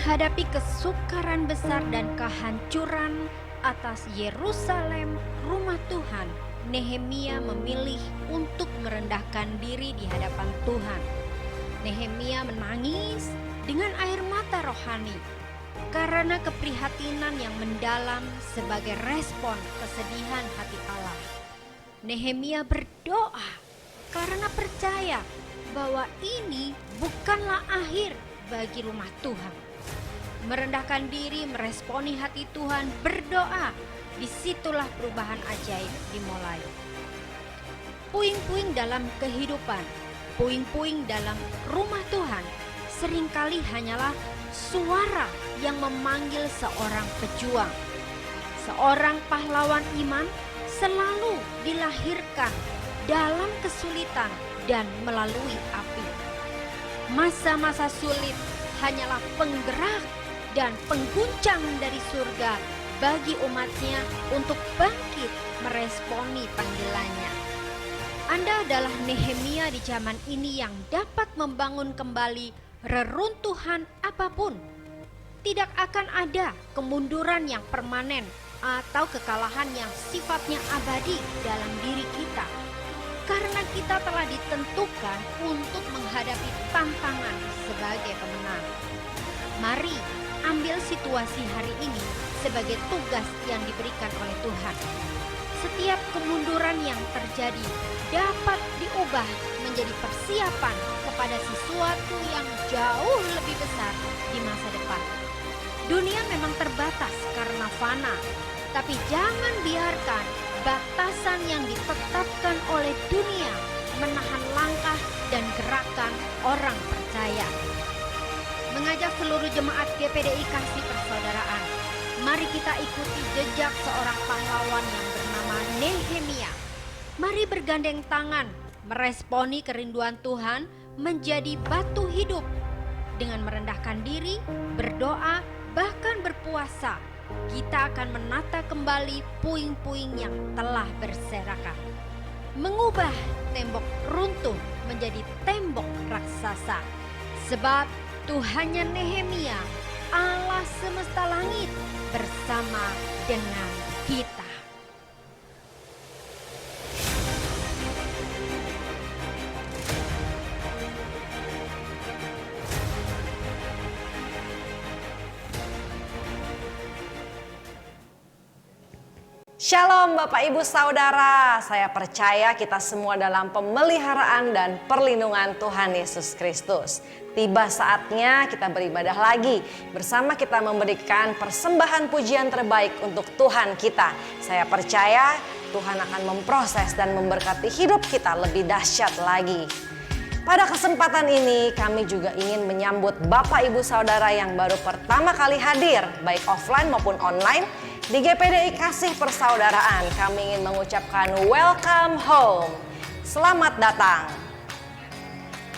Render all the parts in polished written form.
menghadapi kesukaran besar dan kehancuran atas Yerusalem, rumah Tuhan, Nehemia memilih untuk merendahkan diri di hadapan Tuhan. Nehemia menangis dengan air mata rohani karena keprihatinan yang mendalam sebagai respon kesedihan hati Allah. Nehemia berdoa karena percaya bahwa ini bukanlah akhir bagi rumah Tuhan. Merendahkan diri, meresponi hati Tuhan, berdoa, disitulah perubahan ajaib dimulai. Puing-puing dalam kehidupan, puing-puing dalam rumah Tuhan seringkali hanyalah suara yang memanggil seorang pejuang. Seorang pahlawan iman selalu dilahirkan dalam kesulitan dan melalui api. Masa-masa sulit hanyalah penggerak dan pengguncang dari surga bagi umatnya untuk bangkit meresponi panggilannya. Anda adalah Nehemia di zaman ini yang dapat membangun kembali reruntuhan apapun. Tidak akan ada kemunduran yang permanen atau kekalahan yang sifatnya abadi dalam diri kita. Karena kita telah ditentukan untuk menghadapi tantangan sebagai pemenang. Mari ambil situasi hari ini sebagai tugas yang diberikan oleh Tuhan. Setiap kemunduran yang terjadi dapat diubah menjadi persiapan kepada sesuatu yang jauh lebih besar di masa depan. Dunia memang terbatas karena fana, tapi jangan biarkan batasan yang ditetapkan oleh dunia menahan langkah dan gerakan orang percaya. Mengajak seluruh jemaat GPDI Kasih Persaudaraan, mari kita ikuti jejak seorang pahlawan yang bernama Nehemia. Mari bergandeng tangan, meresponi kerinduan Tuhan menjadi batu hidup. Dengan merendahkan diri, berdoa, bahkan berpuasa, kita akan menata kembali puing-puing yang telah berserakan. Mengubah tembok runtuh menjadi tembok raksasa. Sebab Tuhannya Nehemia, Allah semesta langit, bersama dengan kita. Shalom Bapak Ibu Saudara, saya percaya kita semua dalam pemeliharaan dan perlindungan Tuhan Yesus Kristus. Tiba saatnya kita beribadah lagi, bersama kita memberikan persembahan pujian terbaik untuk Tuhan kita. Saya percaya Tuhan akan memproses dan memberkati hidup kita lebih dahsyat lagi. Pada kesempatan ini kami juga ingin menyambut Bapak Ibu Saudara yang baru pertama kali hadir, baik offline maupun online, di GPDI Kasih Persaudaraan. Kami ingin mengucapkan welcome home. Selamat datang.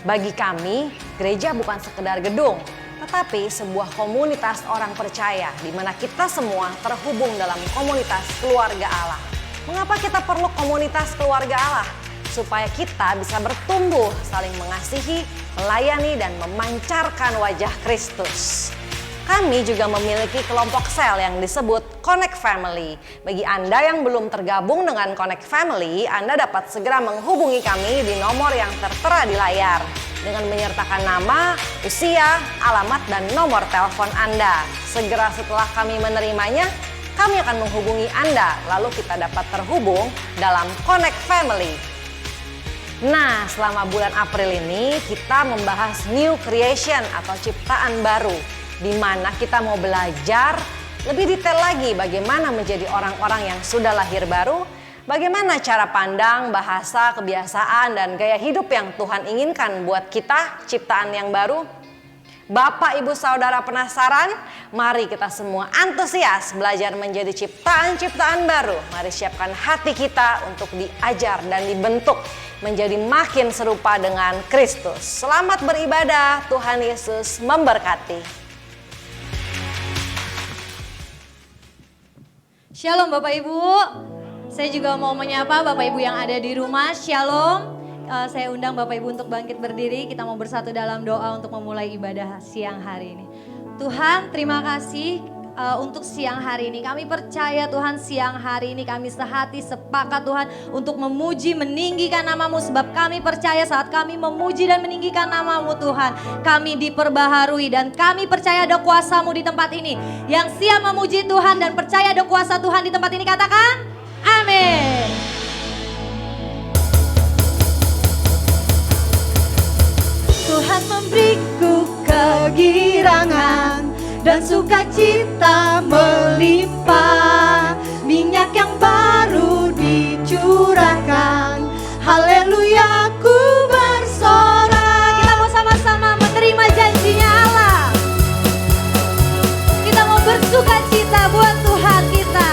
Bagi kami, gereja bukan sekedar gedung, tetapi sebuah komunitas orang percaya di mana kita semua terhubung dalam komunitas keluarga Allah. Mengapa kita perlu komunitas keluarga Allah? Supaya kita bisa bertumbuh, saling mengasihi, melayani, dan memancarkan wajah Kristus. Kami juga memiliki kelompok sel yang disebut Connect Family. Bagi Anda yang belum tergabung dengan Connect Family, Anda dapat segera menghubungi kami di nomor yang tertera di layar dengan menyertakan nama, usia, alamat, dan nomor telepon Anda. Segera setelah kami menerimanya, kami akan menghubungi Anda, lalu kita dapat terhubung dalam Connect Family. Nah, selama bulan April ini kita membahas new creation atau ciptaan baru, di mana kita mau belajar lebih detail lagi bagaimana menjadi orang-orang yang sudah lahir baru, bagaimana cara pandang, bahasa, kebiasaan, dan gaya hidup yang Tuhan inginkan buat kita, ciptaan yang baru. Bapak, Ibu, Saudara penasaran? Mari kita semua antusias belajar menjadi ciptaan-ciptaan baru. Mari siapkan hati kita untuk diajar dan dibentuk menjadi makin serupa dengan Kristus. Selamat beribadah, Tuhan Yesus memberkati. Shalom Bapak Ibu, saya juga mau menyapa Bapak Ibu yang ada di rumah. Shalom, saya undang Bapak Ibu untuk bangkit berdiri. Kita mau bersatu dalam doa untuk memulai ibadah siang hari ini. Tuhan, terima kasih untuk siang hari ini. Kami percaya Tuhan, siang hari ini kami sehati sepakat Tuhan untuk memuji, meninggikan nama-Mu. Sebab kami percaya saat kami memuji dan meninggikan nama-Mu Tuhan, kami diperbaharui dan kami percaya ada kuasa-Mu di tempat ini. Yang siap memuji Tuhan dan percaya ada kuasa Tuhan di tempat ini, katakan amin. Tuhan memberiku kegirangan dan sukacita melimpah, minyak yang baru dicurahkan, haleluya ku bersorak. Kita mau sama-sama menerima janjinya Allah. Kita mau bersukacita buat Tuhan kita.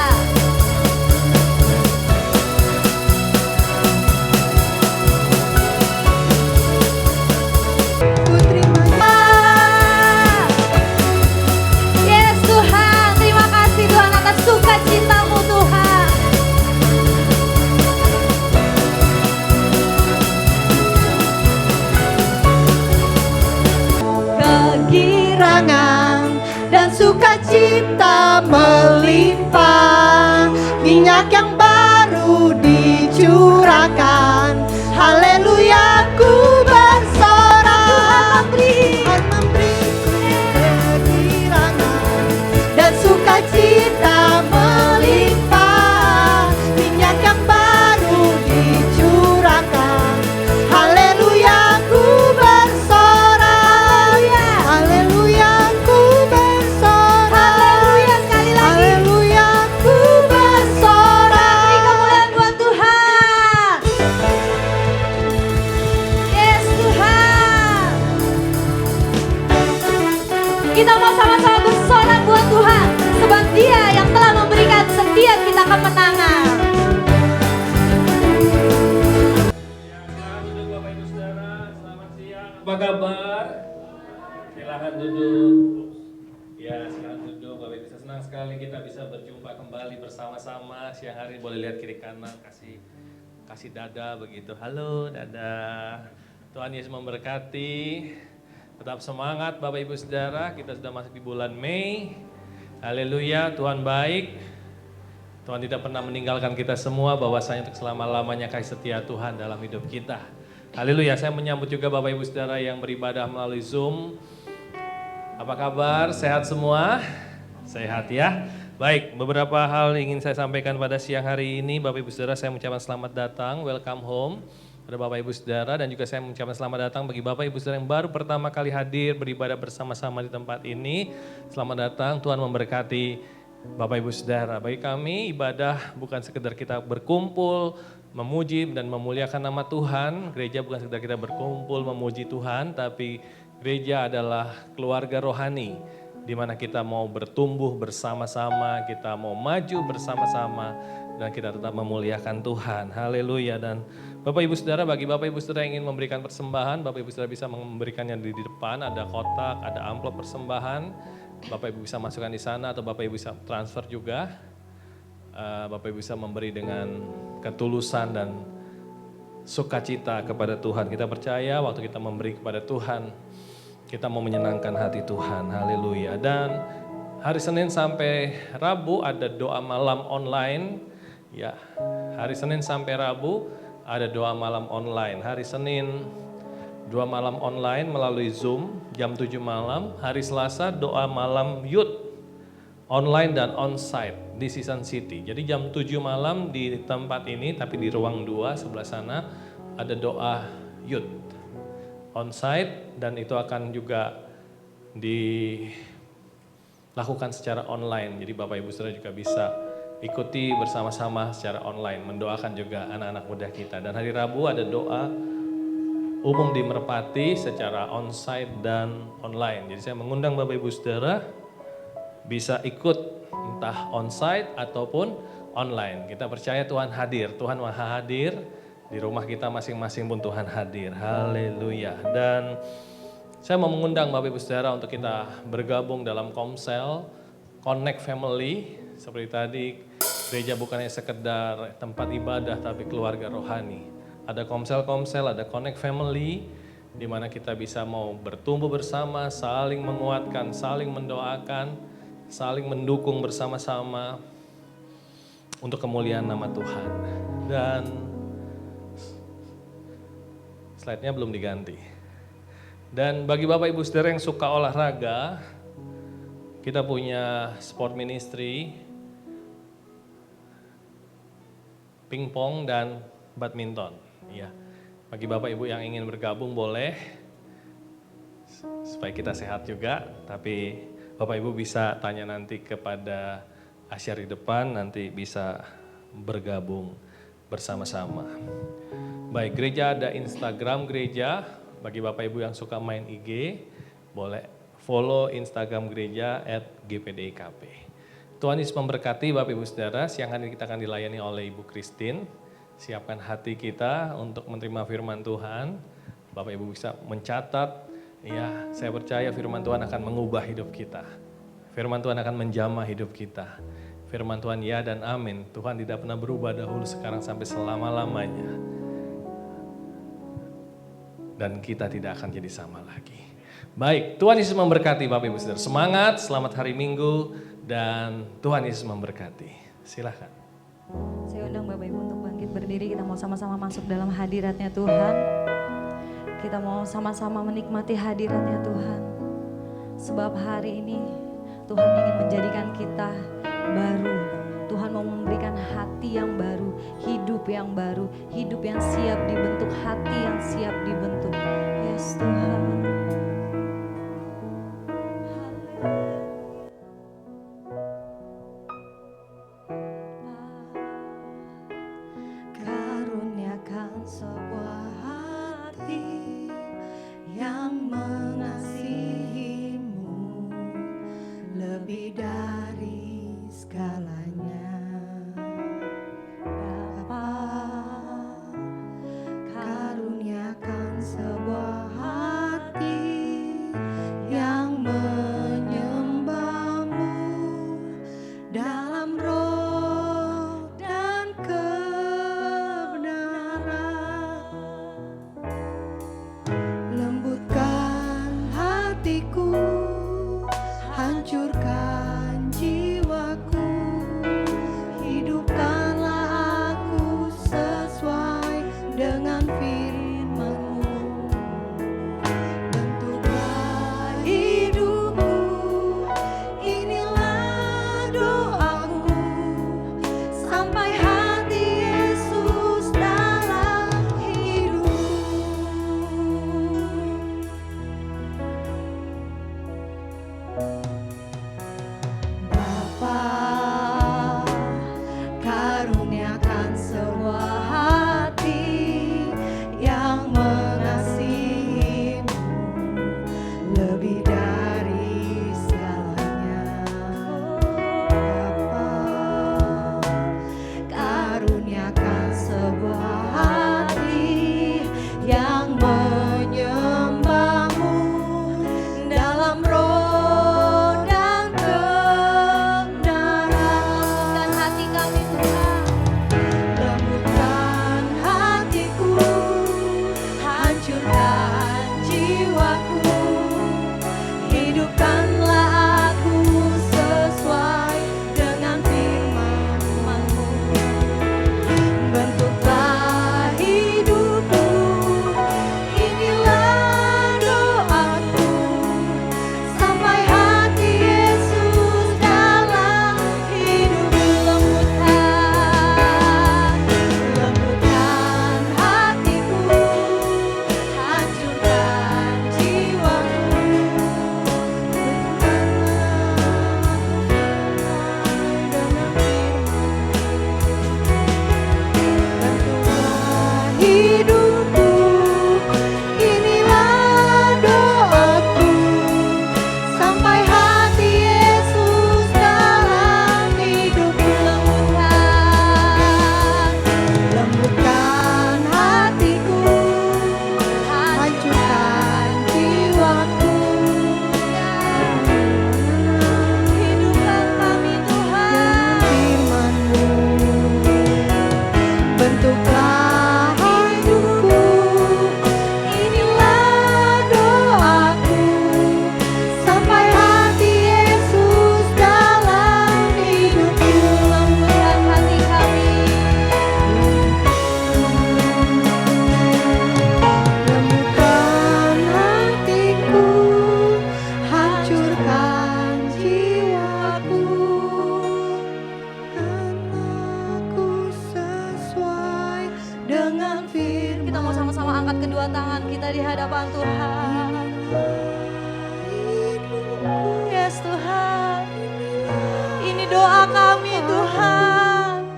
Sukacita-Mu Tuhan. Kegirangan dan sukacita melimpah, minyak yang baru dicurahkan, haleluya ku bersorak. Tuhan memberiku kegirangan dan sukacita melimpah, minyak yang baru dicurahkan, haleluya ku bersorak, haleluya ku bersorak, haleluya sekali lagi, haleluya ku bersorak. Beri kemuliaan buat Tuhan. Yes Tuhan. Kita mau sama-sama bersorak buat Tuhan, sebab Dia yang telah memberikan setiap kita kemenangan. Duduk Bapak Ibu Saudara, selamat siang. Apa kabar? Silahkan duduk. Ya, silahkan duduk. Bapak Ibu, senang sekali kita bisa berjumpa kembali bersama-sama siang hari. Boleh lihat kiri kanan, kasih dada begitu. Halo, dada. Tuhan Yesus memberkati. Tetap semangat Bapak Ibu Saudara, kita sudah masuk di bulan Mei. Haleluya, Tuhan baik. Tuhan tidak pernah meninggalkan kita semua, bahwasanya untuk selama-lamanya kasih setia Tuhan dalam hidup kita. Haleluya, saya menyambut juga Bapak Ibu Saudara yang beribadah melalui Zoom. Apa kabar? Sehat semua? Sehat ya? Baik, beberapa hal ingin saya sampaikan pada siang hari ini. Bapak Ibu Saudara, saya mengucapkan selamat datang, welcome home. Pada Bapak Ibu Saudara, dan juga saya mengucapkan selamat datang bagi Bapak Ibu Saudara yang baru pertama kali hadir beribadah bersama-sama di tempat ini. Selamat datang, Tuhan memberkati Bapak Ibu Saudara. Bagi kami ibadah bukan sekedar kita berkumpul, memuji dan memuliakan nama Tuhan. Gereja bukan sekedar kita berkumpul memuji Tuhan, tapi gereja adalah keluarga rohani, di mana kita mau bertumbuh bersama-sama, kita mau maju bersama-sama, dan kita tetap memuliakan Tuhan. Haleluya. Dan Bapak Ibu Saudara, bagi Bapak Ibu Saudara yang ingin memberikan persembahan, Bapak Ibu Saudara bisa memberikannya di depan, ada kotak, ada amplop persembahan. Bapak Ibu bisa masukkan di sana atau Bapak Ibu bisa transfer juga. Bapak Ibu bisa memberi dengan ketulusan dan sukacita kepada Tuhan. Kita percaya waktu kita memberi kepada Tuhan, kita mau menyenangkan hati Tuhan. Haleluya. Dan hari Senin sampai Rabu ada doa malam online. Ya, hari Senin sampai Rabu ada doa malam online. Hari Senin doa malam online melalui Zoom jam 7 malam. Hari Selasa doa malam youth online dan onsite di Season City. Jadi jam 7 malam di tempat ini, tapi di ruang 2 sebelah sana ada doa youth onsite, dan itu akan juga dilakukan secara online. Jadi Bapak Ibu Saudara juga bisa ikuti bersama-sama secara online, mendoakan juga anak-anak muda kita. Dan hari Rabu ada doa umum di Merpati secara onsite dan online. Jadi saya mengundang Bapak Ibu Saudara bisa ikut entah onsite ataupun online. Kita percaya Tuhan hadir, Tuhan Maha hadir. Di rumah kita masing-masing pun Tuhan hadir. Haleluya. Dan saya mau mengundang Bapak Ibu Saudara untuk kita bergabung dalam Komsel Connect Family. Seperti tadi, gereja bukannya sekedar tempat ibadah tapi keluarga rohani. Ada Komsel-Komsel, ada Connect Family, di mana kita bisa mau bertumbuh bersama, saling menguatkan, saling mendoakan, saling mendukung bersama-sama untuk kemuliaan nama Tuhan. Dan slide-nya belum diganti. Dan bagi Bapak Ibu Saudara yang suka olahraga, kita punya sport ministry, pingpong dan badminton. Ya. Bagi Bapak Ibu yang ingin bergabung boleh, supaya kita sehat juga. Tapi Bapak Ibu bisa tanya nanti kepada Asyar di depan, nanti bisa bergabung bersama-sama. Baik, gereja ada Instagram gereja. Bagi Bapak Ibu yang suka main IG, boleh follow Instagram gereja @gpdikp. Tuhan Yesus memberkati Bapak Ibu Saudara. Siang hari ini kita akan dilayani oleh Ibu Christine. Siapkan hati kita untuk menerima firman Tuhan. Bapak Ibu bisa mencatat. Ya, saya percaya firman Tuhan akan mengubah hidup kita. Firman Tuhan akan menjamah hidup kita. Firman Tuhan ya dan amin. Tuhan tidak pernah berubah dahulu, sekarang sampai selama-lamanya. Dan kita tidak akan jadi sama lagi. Baik, Tuhan Yesus memberkati Bapak Ibu Saudara. Semangat, selamat hari Minggu, dan Tuhan Yesus memberkati. Silakan. Saya undang Bapak Ibu untuk bangkit berdiri, kita mau sama-sama masuk dalam hadiratnya Tuhan. Kita mau sama-sama menikmati hadiratnya Tuhan. Sebab hari ini Tuhan ingin menjadikan kita baru. Tuhan mau memberikan hati yang baru, hidup yang baru, hidup yang siap dibentuk, hati yang siap dibentuk. Yes Tuhan. Karuniakan sebuah hati yang mengasihimu lebih dari segalanya. Bapa, karuniakan sebuah hati hadapan Tuhan. Yes Tuhan, ini doa kami Tuhan.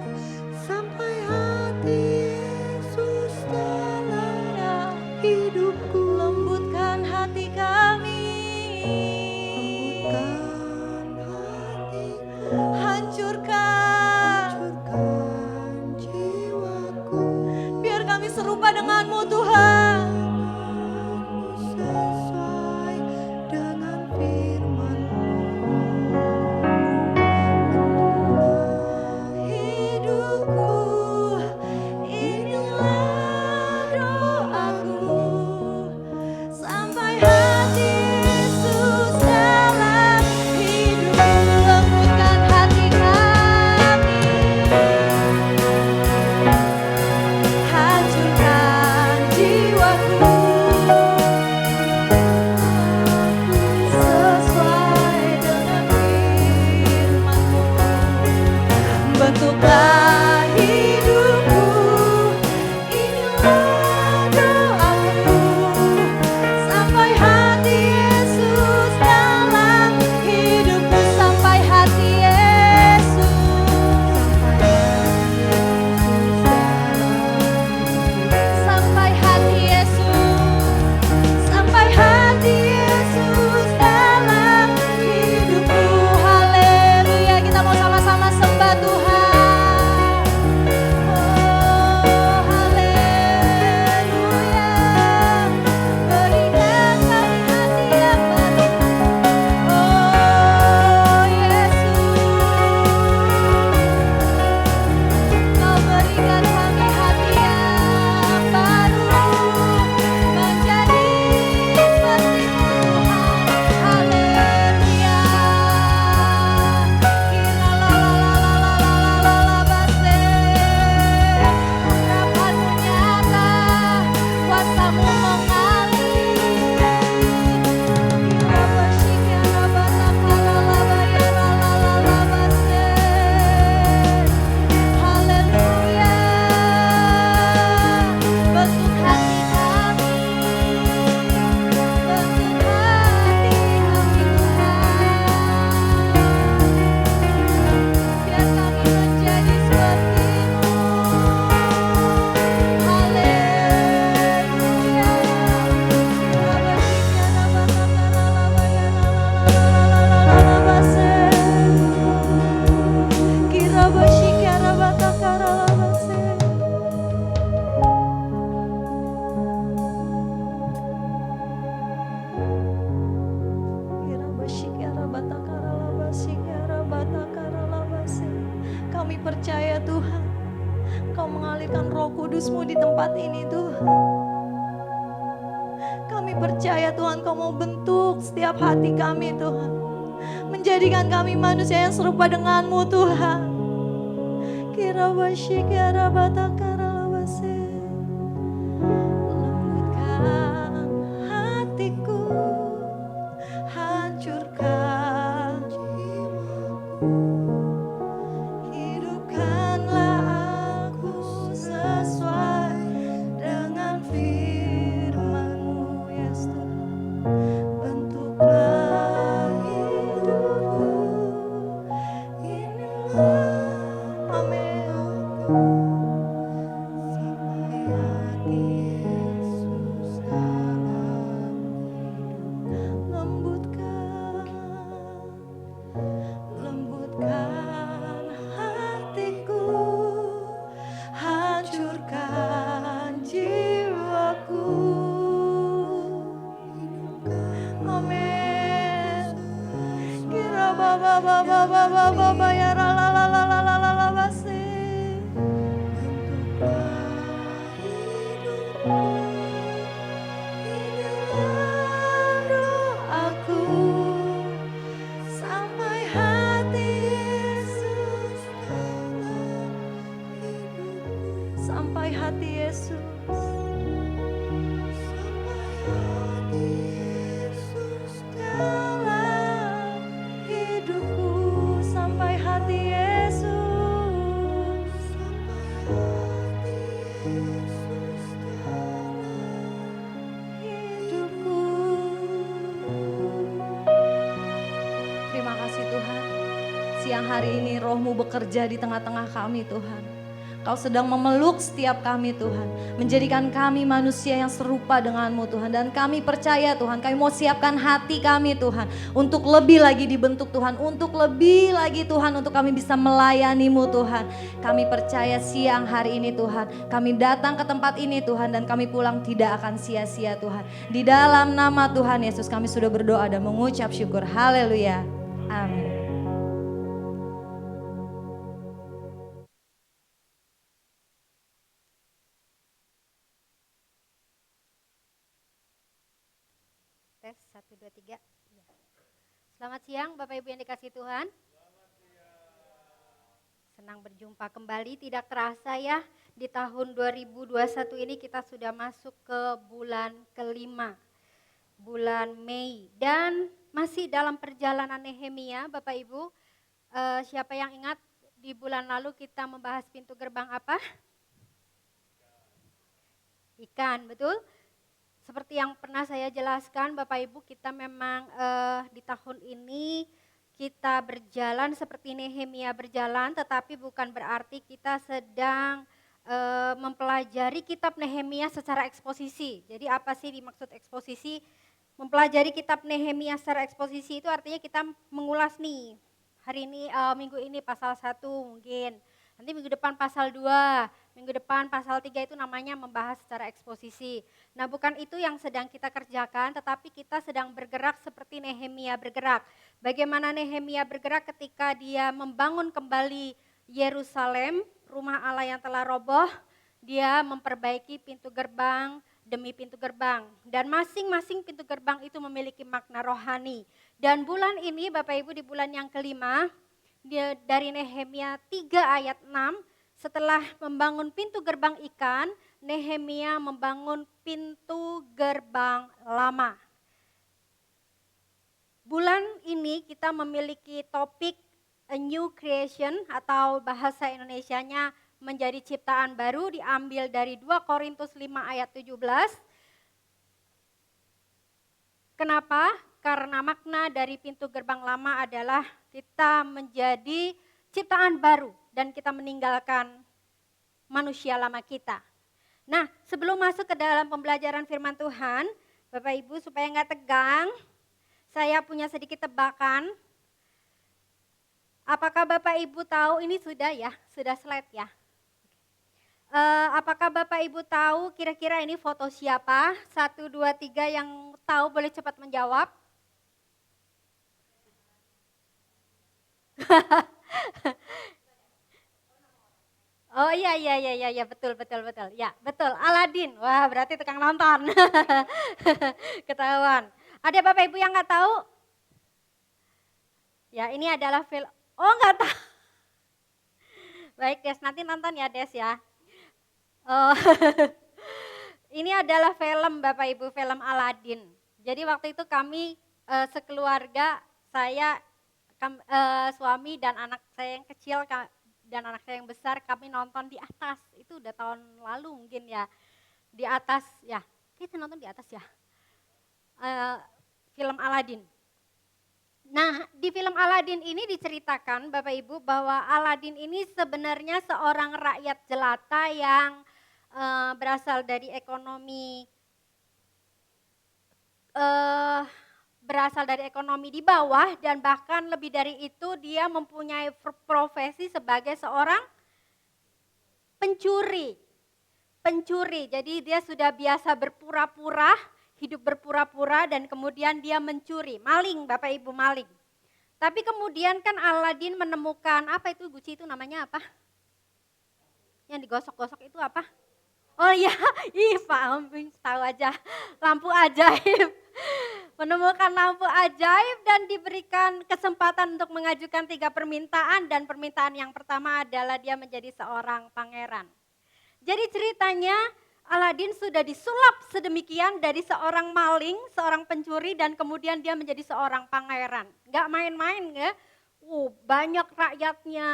Sampai hati Yesus dalam hidupku. Lembutkan hati kami, hancurkan Jiwaku biar kami serupa denganmu Tuhan. sesuai dengan firman-Mu. Hidupku, inilah doaku. Sampai hati Yesus dalam hidupku. Lembutkan hati kami, hancurkan jiwaku. Sesuai dengan firman-Mu. Bentuklah hidupku, inilah doaku. Sampai hati Yesus dalam hidupku. Sampai hati Yesus. Sampai hati Yesus. Sampai hati Yesus dalam hidupku. Haleluya, kita mau sama-sama sembah Tuhan. Oh, haleluya. Berikan kami hati yang baru. Oh, Yesus. Kau berikan kami hati yang baru, menjadi seperti-Mu Tuhan. Haleluya. Kira-la-la-la-la-la-la-la-base. Urapan-Mu nyata, kuasa-Mu mengalir. Kira-bashikara-bata-kara-la-la-la-la-base. Haleluya. Bentuk hati kami, bentuk hati kami Tuhan. Biar kami menjadi seperti-Mu. Haleluya. Kira-bashikara-bata-kara-la-la-la-la-la-base. Kami percaya Tuhan, Kau mengalirkan Roh Kudus-Mu di tempat ini Tuhan. Kami percaya Tuhan, Kau mau bentuk setiap hati kami Tuhan. Menjadikan kami manusia yang serupa dengan-Mu Tuhan. Kira-bashikara-bata-kara-la-base. Lembutkan hatiku, hancurkan jiwaku. Hidupkanlah aku sesuai dengan firman-Mu, yes Tuhan. Bentuklah hidupku, inilah, amin. Sampai hati Yesus dalam hidupku. Lembutkan hatiku, hancurkan jiwaku. Amin. Kira baba baba baba baba ya la la la la la la la la basi. Inilah doaku. Sampai hati Yesus dalam hidupku. Sampai hati Yesus. Dalam hidupku. Sampai hati Yesus. Sampai hati Yesus dalam siang hari ini roh-Mu bekerja di tengah-tengah kami Tuhan. Kau sedang memeluk setiap kami Tuhan. Menjadikan kami manusia yang serupa dengan-Mu Tuhan. Dan kami percaya Tuhan, kami mau siapkan hati kami Tuhan. Untuk lebih lagi dibentuk Tuhan. Untuk lebih lagi Tuhan, untuk kami bisa melayani-Mu Tuhan. Kami percaya siang hari ini Tuhan. Kami datang ke tempat ini Tuhan. Dan kami pulang tidak akan sia-sia Tuhan. Di dalam nama Tuhan Yesus kami sudah berdoa dan mengucap syukur. Haleluya. Amin. Tes 1, 2, 3. Ya. Selamat siang Bapak Ibu yang dikasihi Tuhan. Senang berjumpa kembali, tidak terasa ya di tahun 2021 ini kita sudah masuk ke bulan kelima, bulan Mei. Dan masih dalam perjalanan Nehemia Bapak Ibu. Siapa yang ingat di bulan lalu kita membahas pintu gerbang apa? Ikan, betul? Seperti yang pernah saya jelaskan Bapak Ibu, kita memang di tahun ini kita berjalan seperti Nehemia berjalan, tetapi bukan berarti kita sedang mempelajari kitab Nehemia secara eksposisi. Jadi apa sih dimaksud eksposisi? Mempelajari kitab Nehemia secara eksposisi itu artinya kita mengulas nih, hari ini minggu ini pasal 1 mungkin, nanti minggu depan pasal 2, minggu depan pasal 3 itu namanya membahas secara eksposisi. Nah bukan itu yang sedang kita kerjakan, tetapi kita sedang bergerak seperti Nehemia bergerak. Bagaimana Nehemia bergerak ketika dia membangun kembali Yerusalem, rumah Allah yang telah roboh, dia memperbaiki pintu gerbang demi pintu gerbang. Dan masing-masing pintu gerbang itu memiliki makna rohani. Dan bulan ini Bapak Ibu di bulan yang kelima, dari Nehemia 3 ayat 6, setelah membangun pintu gerbang ikan, Nehemia membangun pintu gerbang lama. Bulan ini kita memiliki topik A New Creation atau bahasa Indonesianya menjadi ciptaan baru, diambil dari 2 Korintus 5 ayat 17. Kenapa? Karena makna dari pintu gerbang lama adalah kita menjadi ciptaan baru dan kita meninggalkan manusia lama kita. Nah, sebelum masuk ke dalam pembelajaran firman Tuhan, Bapak Ibu supaya nggak tegang, saya punya sedikit tebakan. Apakah Bapak Ibu tahu, ini sudah slide ya. Apakah Bapak Ibu tahu kira-kira ini foto siapa? 1, 2, 3 yang tahu boleh cepat menjawab. Oh iya betul. Ya, betul. Aladin. Wah, berarti tukang nonton. Ketahuan. Ada Bapak Ibu yang nggak tahu? Ya, ini adalah film. Oh, nggak tahu. Baik, Des, nanti nonton ya, Des ya. Oh. Ini adalah film Bapak Ibu, film Aladin. Jadi waktu itu kami sekeluarga, saya suami dan anak saya yang kecil dan anak saya yang besar, kami nonton di atas. Itu udah tahun lalu mungkin ya. Di atas ya. Kita nonton di atas ya. Film Aladin. Nah, di film Aladin ini diceritakan Bapak Ibu bahwa Aladin ini sebenarnya seorang rakyat jelata yang berasal dari ekonomi di bawah, dan bahkan lebih dari itu dia mempunyai profesi sebagai seorang pencuri. Jadi dia sudah biasa berpura-pura, hidup berpura-pura dan kemudian dia mencuri, maling Bapak Ibu, maling. Tapi kemudian kan Aladin menemukan, apa itu guci itu namanya apa? Yang digosok-gosok itu apa? Oh iya, Pak Amping tahu aja, lampu ajaib. Menemukan lampu ajaib dan diberikan kesempatan untuk mengajukan 3 permintaan, dan permintaan yang pertama adalah dia menjadi seorang pangeran. Jadi ceritanya Aladin sudah disulap sedemikian dari seorang maling, seorang pencuri, dan kemudian dia menjadi seorang pangeran. Gak main-main ya, banyak rakyatnya,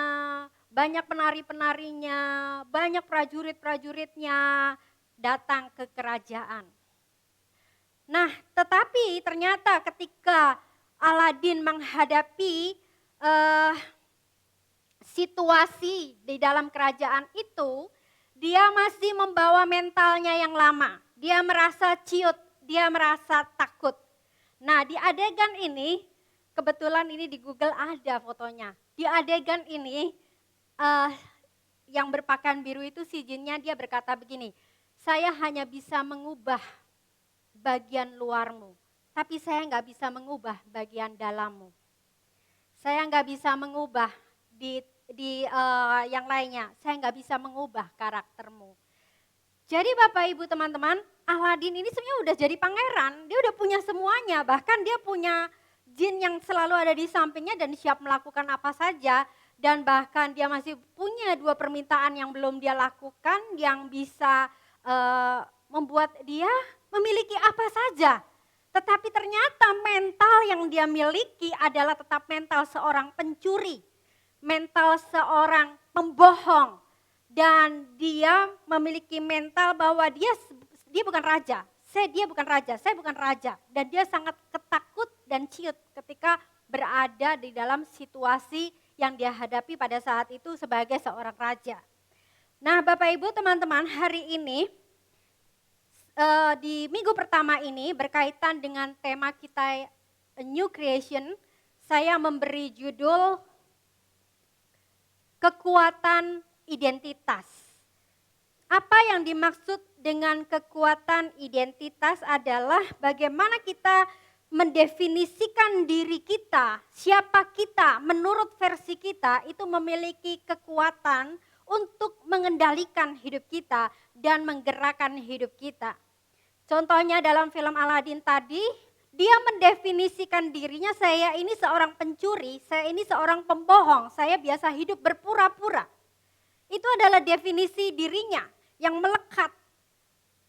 banyak penari-penarinya, banyak prajurit-prajuritnya datang ke kerajaan. Nah, tetapi ternyata ketika Aladin menghadapi situasi di dalam kerajaan itu, dia masih membawa mentalnya yang lama. Dia merasa ciut, dia merasa takut. Nah, di adegan ini, kebetulan ini di Google ada fotonya. Di adegan ini, yang berpakaian biru itu si jinnya dia berkata begini, saya hanya bisa mengubah bagian luarmu, tapi saya nggak bisa mengubah bagian dalammu. Saya nggak bisa mengubah di yang lainnya, saya nggak bisa mengubah karaktermu. Jadi Bapak Ibu teman-teman, Aladin ini sebenarnya udah jadi pangeran, dia udah punya semuanya, bahkan dia punya jin yang selalu ada di sampingnya dan siap melakukan apa saja. Dan bahkan dia masih punya 2 permintaan yang belum dia lakukan yang bisa membuat dia memiliki apa saja. Tetapi ternyata mental yang dia miliki adalah tetap mental seorang pencuri, mental seorang pembohong. Dan dia memiliki mental bahwa dia bukan raja, dia bukan raja, saya bukan raja. Dan dia sangat ketakut dan ciut ketika berada di dalam situasi yang dia hadapi pada saat itu sebagai seorang raja. Nah Bapak Ibu teman-teman, hari ini di minggu pertama ini berkaitan dengan tema kita A New Creation, saya memberi judul Kekuatan Identitas. Apa yang dimaksud dengan kekuatan identitas adalah bagaimana kita mendefinisikan diri kita, siapa kita menurut versi kita itu memiliki kekuatan untuk mengendalikan hidup kita dan menggerakkan hidup kita. Contohnya dalam film Aladin tadi, dia mendefinisikan dirinya, saya ini seorang pencuri, saya ini seorang pembohong, saya biasa hidup berpura-pura. Itu adalah definisi dirinya yang melekat.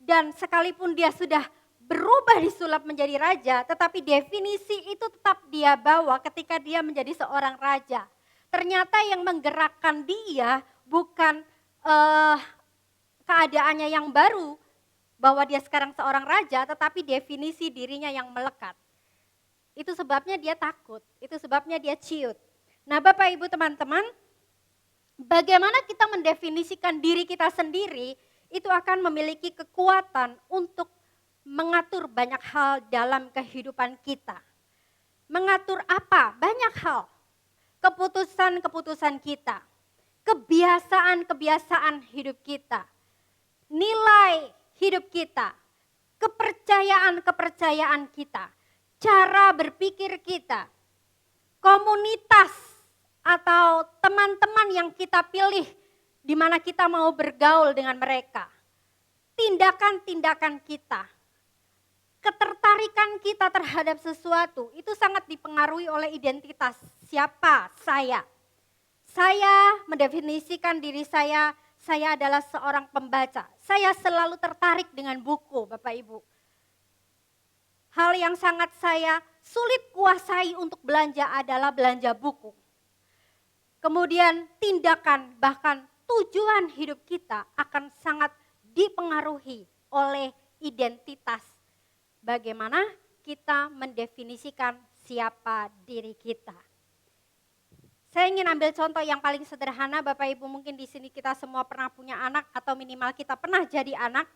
Dan sekalipun dia sudah berubah disulap menjadi raja, tetapi definisi itu tetap dia bawa ketika dia menjadi seorang raja. Ternyata yang menggerakkan dia bukan keadaannya yang baru, bahwa dia sekarang seorang raja, tetapi definisi dirinya yang melekat. Itu sebabnya dia takut, itu sebabnya dia ciut. Nah Bapak Ibu teman-teman, bagaimana kita mendefinisikan diri kita sendiri, itu akan memiliki kekuatan untuk mengatur banyak hal dalam kehidupan kita. Mengatur apa? Banyak hal. Keputusan-keputusan kita, kebiasaan-kebiasaan hidup kita, nilai hidup kita, kepercayaan-kepercayaan kita, cara berpikir kita, komunitas atau teman-teman yang kita pilih di mana kita mau bergaul dengan mereka, tindakan-tindakan kita, ketertarikan kita terhadap sesuatu itu sangat dipengaruhi oleh identitas siapa saya. Saya mendefinisikan diri saya adalah seorang pembaca. Saya selalu tertarik dengan buku, Bapak Ibu. Hal yang sangat saya sulit kuasai untuk belanja adalah belanja buku. Kemudian tindakan bahkan tujuan hidup kita akan sangat dipengaruhi oleh identitas. Bagaimana kita mendefinisikan siapa diri kita. Saya ingin ambil contoh yang paling sederhana, Bapak Ibu mungkin di sini kita semua pernah punya anak atau minimal kita pernah jadi anak.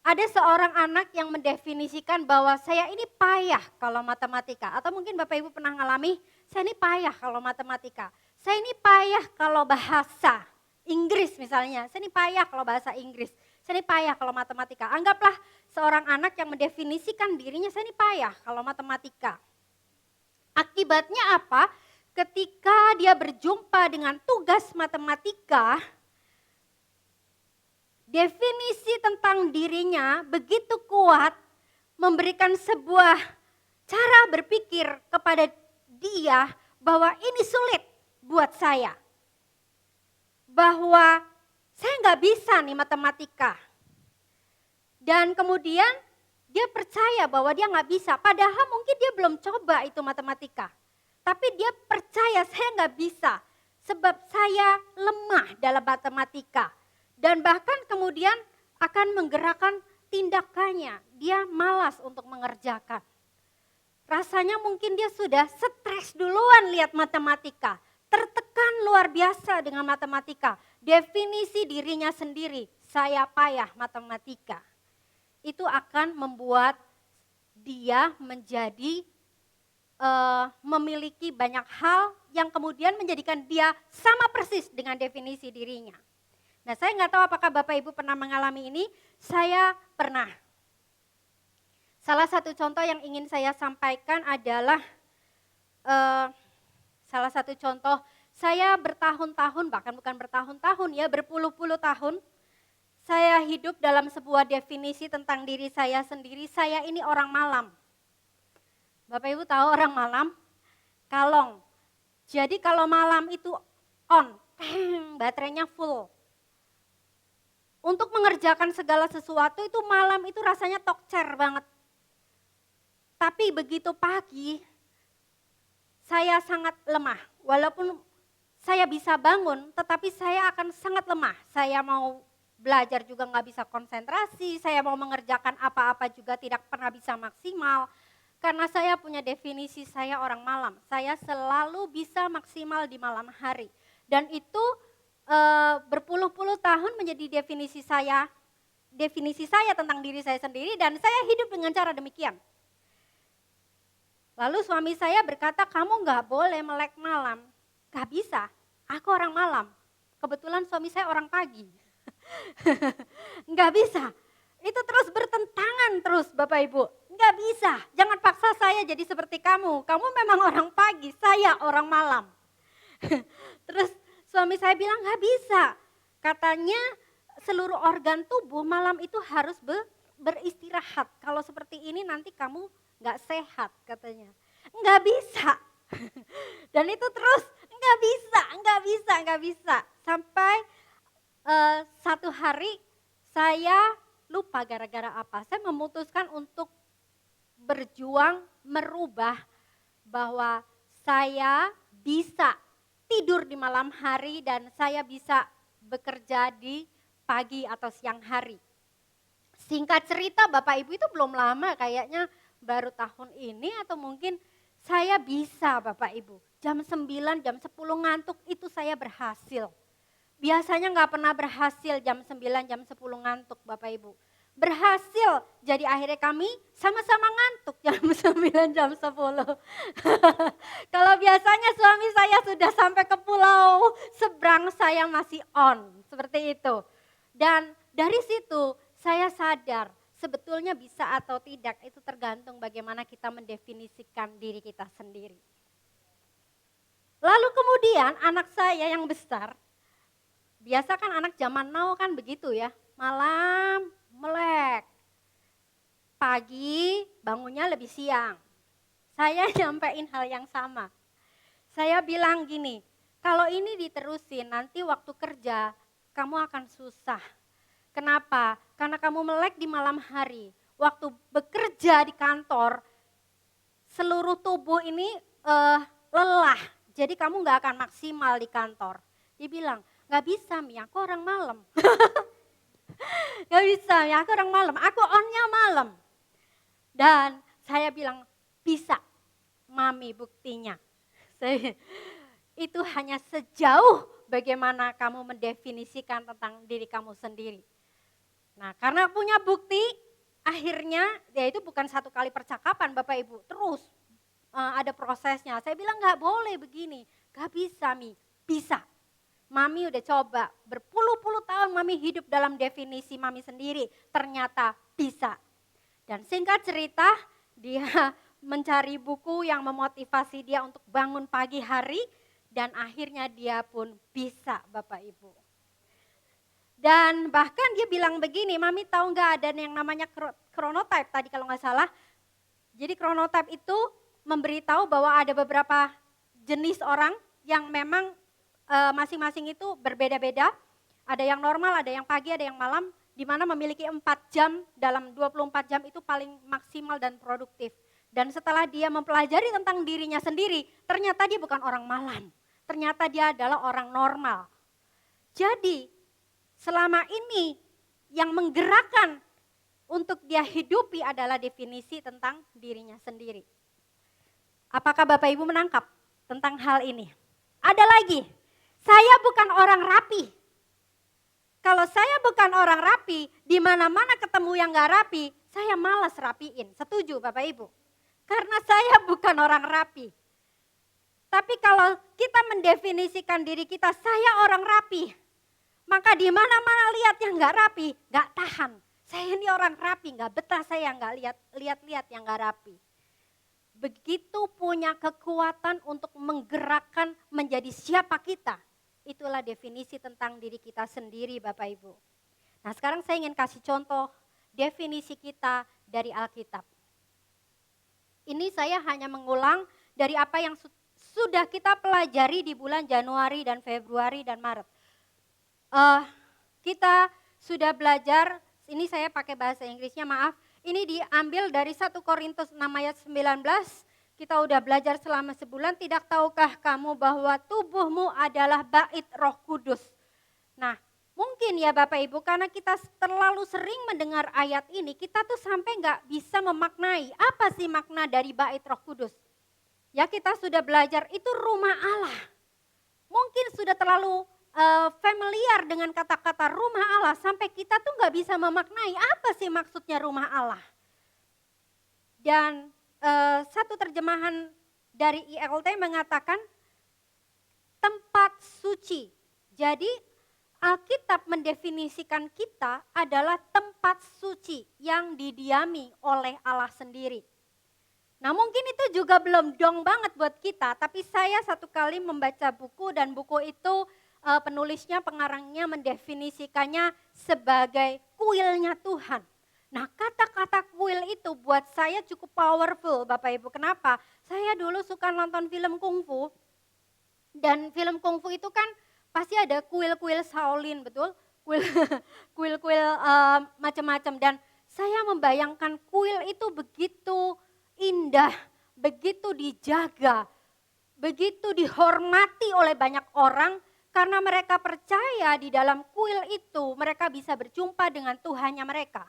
Ada seorang anak yang mendefinisikan bahwa saya ini payah kalau matematika. Atau mungkin Bapak Ibu pernah ngalami, saya ini payah kalau matematika. Saya ini payah kalau bahasa Inggris misalnya. Saya ini payah kalau bahasa Inggris. Saya ini payah kalau matematika. Anggaplah seorang anak yang mendefinisikan dirinya, saya ini payah kalau matematika. Akibatnya apa? Ketika dia berjumpa dengan tugas matematika, definisi tentang dirinya begitu kuat, memberikan sebuah cara berpikir kepada dia bahwa ini sulit buat saya. Bahwa saya nggak bisa nih matematika. Dan kemudian dia percaya bahwa dia nggak bisa, padahal mungkin dia belum coba itu matematika. Tapi dia percaya saya nggak bisa, sebab saya lemah dalam matematika. Dan bahkan kemudian akan menggerakkan tindakannya, dia malas untuk mengerjakan. Rasanya mungkin dia sudah stres duluan lihat matematika, tertekan bahkan luar biasa dengan matematika. Definisi dirinya sendiri, saya payah matematika. Itu akan membuat dia menjadi memiliki banyak hal yang kemudian menjadikan dia sama persis dengan definisi dirinya. Nah, saya nggak tahu apakah Bapak Ibu pernah mengalami ini, saya pernah. Salah satu contoh yang ingin saya sampaikan adalah salah satu contoh, saya bertahun-tahun, bahkan bukan bertahun-tahun ya, berpuluh-puluh tahun, saya hidup dalam sebuah definisi tentang diri saya sendiri, saya ini orang malam. Bapak Ibu tahu orang malam? Kalong. Jadi kalau malam itu on, baterainya full. Untuk mengerjakan segala sesuatu itu malam itu rasanya tokcer banget. Tapi begitu pagi, saya sangat lemah. Walaupun saya bisa bangun, tetapi saya akan sangat lemah. Saya mau belajar juga nggak bisa konsentrasi, saya mau mengerjakan apa-apa juga tidak pernah bisa maksimal. Karena saya punya definisi saya orang malam, saya selalu bisa maksimal di malam hari. Dan itu berpuluh-puluh tahun menjadi definisi saya tentang diri saya sendiri dan saya hidup dengan cara demikian. Lalu suami saya berkata, kamu nggak boleh melek malam. Gak bisa, aku orang malam. Kebetulan suami saya orang pagi. Nggak bisa. Itu terus bertentangan terus Bapak Ibu. Nggak bisa, jangan paksa saya jadi seperti kamu. Kamu memang orang pagi, saya orang malam. Terus suami saya bilang nggak bisa. Katanya seluruh organ tubuh malam itu harus beristirahat. Kalau seperti ini nanti kamu nggak sehat katanya. Nggak bisa. Dan itu terus nggak bisa. Sampai satu hari saya lupa gara-gara apa. Saya memutuskan untuk berjuang merubah bahwa saya bisa tidur di malam hari dan saya bisa bekerja di pagi atau siang hari. Singkat cerita Bapak Ibu itu belum lama kayaknya baru tahun ini atau mungkin saya bisa Bapak Ibu. Jam 9, jam 10 ngantuk itu saya berhasil. Biasanya nggak pernah berhasil jam 9, jam 10 ngantuk Bapak Ibu. Berhasil, jadi akhirnya kami sama-sama ngantuk jam 9, jam 10. Kalau biasanya suami saya sudah sampai ke pulau seberang, saya masih on, seperti itu. Dan dari situ saya sadar sebetulnya bisa atau tidak itu tergantung bagaimana kita mendefinisikan diri kita sendiri. Lalu kemudian anak saya yang besar, biasa kan anak zaman now kan begitu ya, malam melek, pagi bangunnya lebih siang. Saya nyampein hal yang sama. Saya bilang gini, kalau ini diterusin nanti waktu kerja kamu akan susah. Kenapa? Karena kamu melek di malam hari. Waktu bekerja di kantor, seluruh tubuh ini lelah. Jadi kamu gak akan maksimal di kantor. Dia bilang, gak bisa Mi, aku orang malam. Gak bisa Mi, aku orang malam, aku onnya malam. Dan saya bilang, bisa Mami buktinya. Itu hanya sejauh bagaimana kamu mendefinisikan tentang diri kamu sendiri. Nah karena punya bukti, akhirnya ya itu bukan satu kali percakapan Bapak Ibu, terus ada prosesnya. Saya bilang gak boleh begini, gak bisa Mi, bisa. Mami udah coba, berpuluh-puluh tahun Mami hidup dalam definisi Mami sendiri, ternyata bisa. Dan singkat cerita, dia mencari buku yang memotivasi dia untuk bangun pagi hari, dan akhirnya dia pun bisa Bapak Ibu. Dan bahkan dia bilang begini, Mami tahu gak ada yang namanya chronotype tadi kalau gak salah. Jadi chronotype itu memberitahu bahwa ada beberapa jenis orang yang memang masing-masing itu berbeda-beda. Ada yang normal, ada yang pagi, ada yang malam, di mana memiliki 4 jam dalam 24 jam itu paling maksimal dan produktif. Dan setelah dia mempelajari tentang dirinya sendiri, ternyata dia bukan orang malam. Ternyata dia adalah orang normal. Jadi selama ini yang menggerakkan untuk dia hidupi adalah definisi tentang dirinya sendiri. Apakah Bapak Ibu menangkap tentang hal ini? Ada lagi, Saya bukan orang rapi. Kalau saya bukan orang rapi, di mana-mana ketemu yang gak rapi, saya malas rapiin. Setuju Bapak Ibu? Karena saya bukan orang rapi. Tapi kalau kita mendefinisikan diri kita, saya orang rapi. Maka di mana-mana lihat yang gak rapi, gak tahan. Saya ini orang rapi, gak betah saya gak lihat-lihat yang gak rapi. Begitu punya kekuatan untuk menggerakkan menjadi siapa kita. Itulah definisi tentang diri kita sendiri Bapak Ibu. Nah sekarang saya ingin kasih contoh definisi kita dari Alkitab. Ini saya hanya mengulang dari apa yang sudah kita pelajari di bulan Januari dan Februari dan Maret. Kita sudah belajar, ini saya pakai bahasa Inggrisnya maaf, ini diambil dari 1 Korintus 6 ayat 19, kita udah belajar selama sebulan, tidak tahukah kamu bahwa tubuhmu adalah bait Roh Kudus. Nah mungkin ya Bapak Ibu, karena kita terlalu sering mendengar ayat ini, kita tuh sampai gak bisa memaknai apa sih makna dari bait Roh Kudus. Ya kita sudah belajar itu rumah Allah. Mungkin sudah terlalu familiar dengan kata-kata rumah Allah sampai kita tuh gak bisa memaknai apa sih maksudnya rumah Allah. Dan satu terjemahan dari ILT mengatakan tempat suci. Jadi Alkitab mendefinisikan kita adalah tempat suci yang didiami oleh Allah sendiri. Nah mungkin itu juga belum dong banget buat kita, tapi saya satu kali membaca buku dan buku itu penulisnya, pengarangnya mendefinisikannya sebagai kuilnya Tuhan. Nah kata-kata kuil itu buat saya cukup powerful Bapak Ibu. Kenapa? Saya dulu suka nonton film kungfu. Dan film kungfu itu kan pasti ada kuil-kuil Shaolin, betul? Kuil-kuil macam-macam. Dan saya membayangkan kuil itu begitu indah, begitu dijaga, begitu dihormati oleh banyak orang. Karena mereka percaya di dalam kuil itu mereka bisa berjumpa dengan Tuhannya mereka.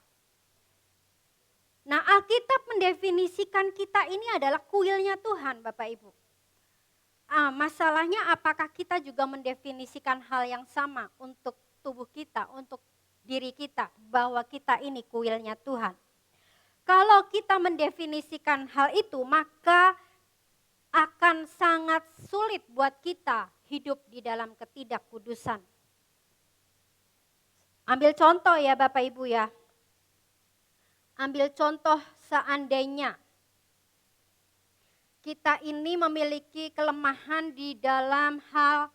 Nah Alkitab mendefinisikan kita ini adalah kuilnya Tuhan Bapak Ibu. Masalahnya apakah kita juga mendefinisikan hal yang sama untuk tubuh kita, untuk diri kita, bahwa kita ini kuilnya Tuhan. Kalau kita mendefinisikan hal itu maka akan sangat sulit buat kita hidup di dalam ketidakkudusan. Ambil contoh ya Bapak Ibu ya. Ambil contoh seandainya kita ini memiliki kelemahan di dalam hal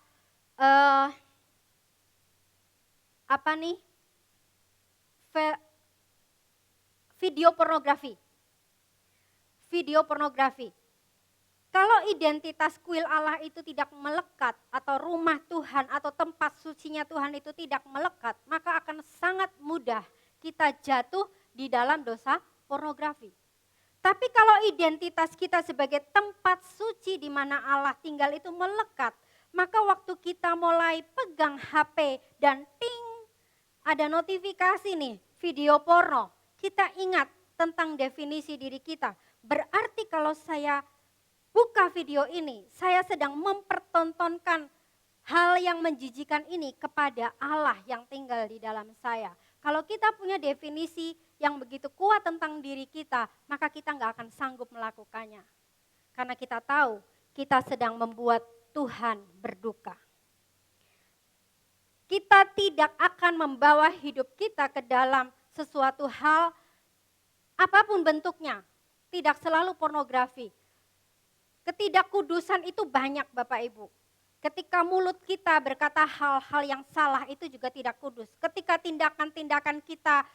video pornografi. Video pornografi. Kalau identitas kuil Allah itu tidak melekat atau rumah Tuhan atau tempat sucinya Tuhan itu tidak melekat, maka akan sangat mudah kita jatuh di dalam dosa pornografi. Tapi kalau identitas kita sebagai tempat suci di mana Allah tinggal itu melekat, maka waktu kita mulai pegang HP dan ting, ada notifikasi nih, video porno, kita ingat tentang definisi diri kita. Berarti kalau saya buka video ini, saya sedang mempertontonkan hal yang menjijikan ini kepada Allah yang tinggal di dalam saya. Kalau kita punya definisi yang begitu kuat tentang diri kita, maka kita nggak akan sanggup melakukannya. Karena kita tahu kita sedang membuat Tuhan berduka. Kita tidak akan membawa hidup kita ke dalam sesuatu hal apapun bentuknya, tidak selalu pornografi. Ketidakkudusan itu banyak Bapak Ibu. Ketika mulut kita berkata hal-hal yang salah itu juga tidak kudus. Ketika tindakan-tindakan kita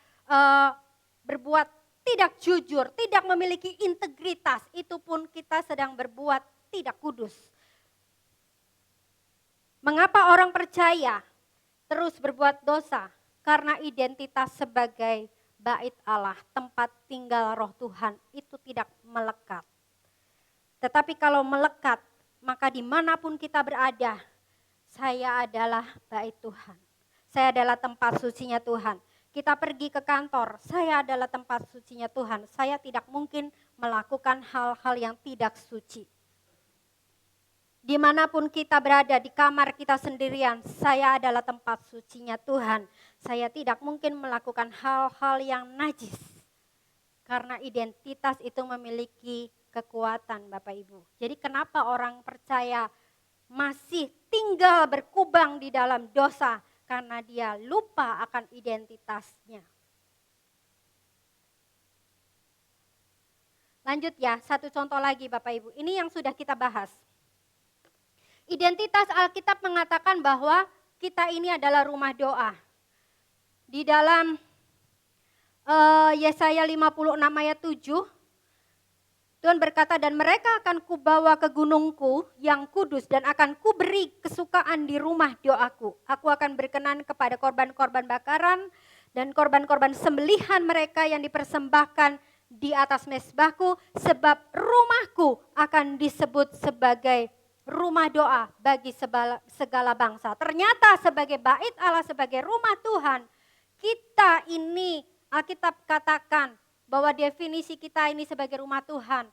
berbuat tidak jujur, tidak memiliki integritas, itu pun kita sedang berbuat tidak kudus. Mengapa orang percaya terus berbuat dosa? Karena identitas sebagai bait Allah, tempat tinggal roh Tuhan itu tidak melekat. Tetapi kalau melekat, maka dimanapun kita berada, saya adalah bait Tuhan. Saya adalah tempat sucinya Tuhan. Kita pergi ke kantor, saya adalah tempat sucinya Tuhan. Saya tidak mungkin melakukan hal-hal yang tidak suci. Dimanapun kita berada, di kamar kita sendirian, saya adalah tempat sucinya Tuhan. Saya tidak mungkin melakukan hal-hal yang najis. Karena identitas itu memiliki kekuatan Bapak Ibu. Jadi kenapa orang percaya masih tinggal berkubang di dalam dosa? Karena dia lupa akan identitasnya. Lanjut ya, satu contoh lagi Bapak Ibu. Ini yang sudah kita bahas. Identitas Alkitab mengatakan bahwa kita ini adalah rumah doa. Di dalam Yesaya 56 ayat 7, Tuhan berkata, dan mereka akan kubawa ke gunungku yang kudus dan akan kuberi kesukaan di rumah doaku. Aku akan berkenan kepada korban-korban bakaran dan korban-korban sembelihan mereka yang dipersembahkan di atas mezbahku, sebab rumahku akan disebut sebagai rumah doa bagi segala bangsa. Ternyata sebagai bait Allah, sebagai rumah Tuhan, kita ini Alkitab katakan bahwa definisi kita ini sebagai rumah Tuhan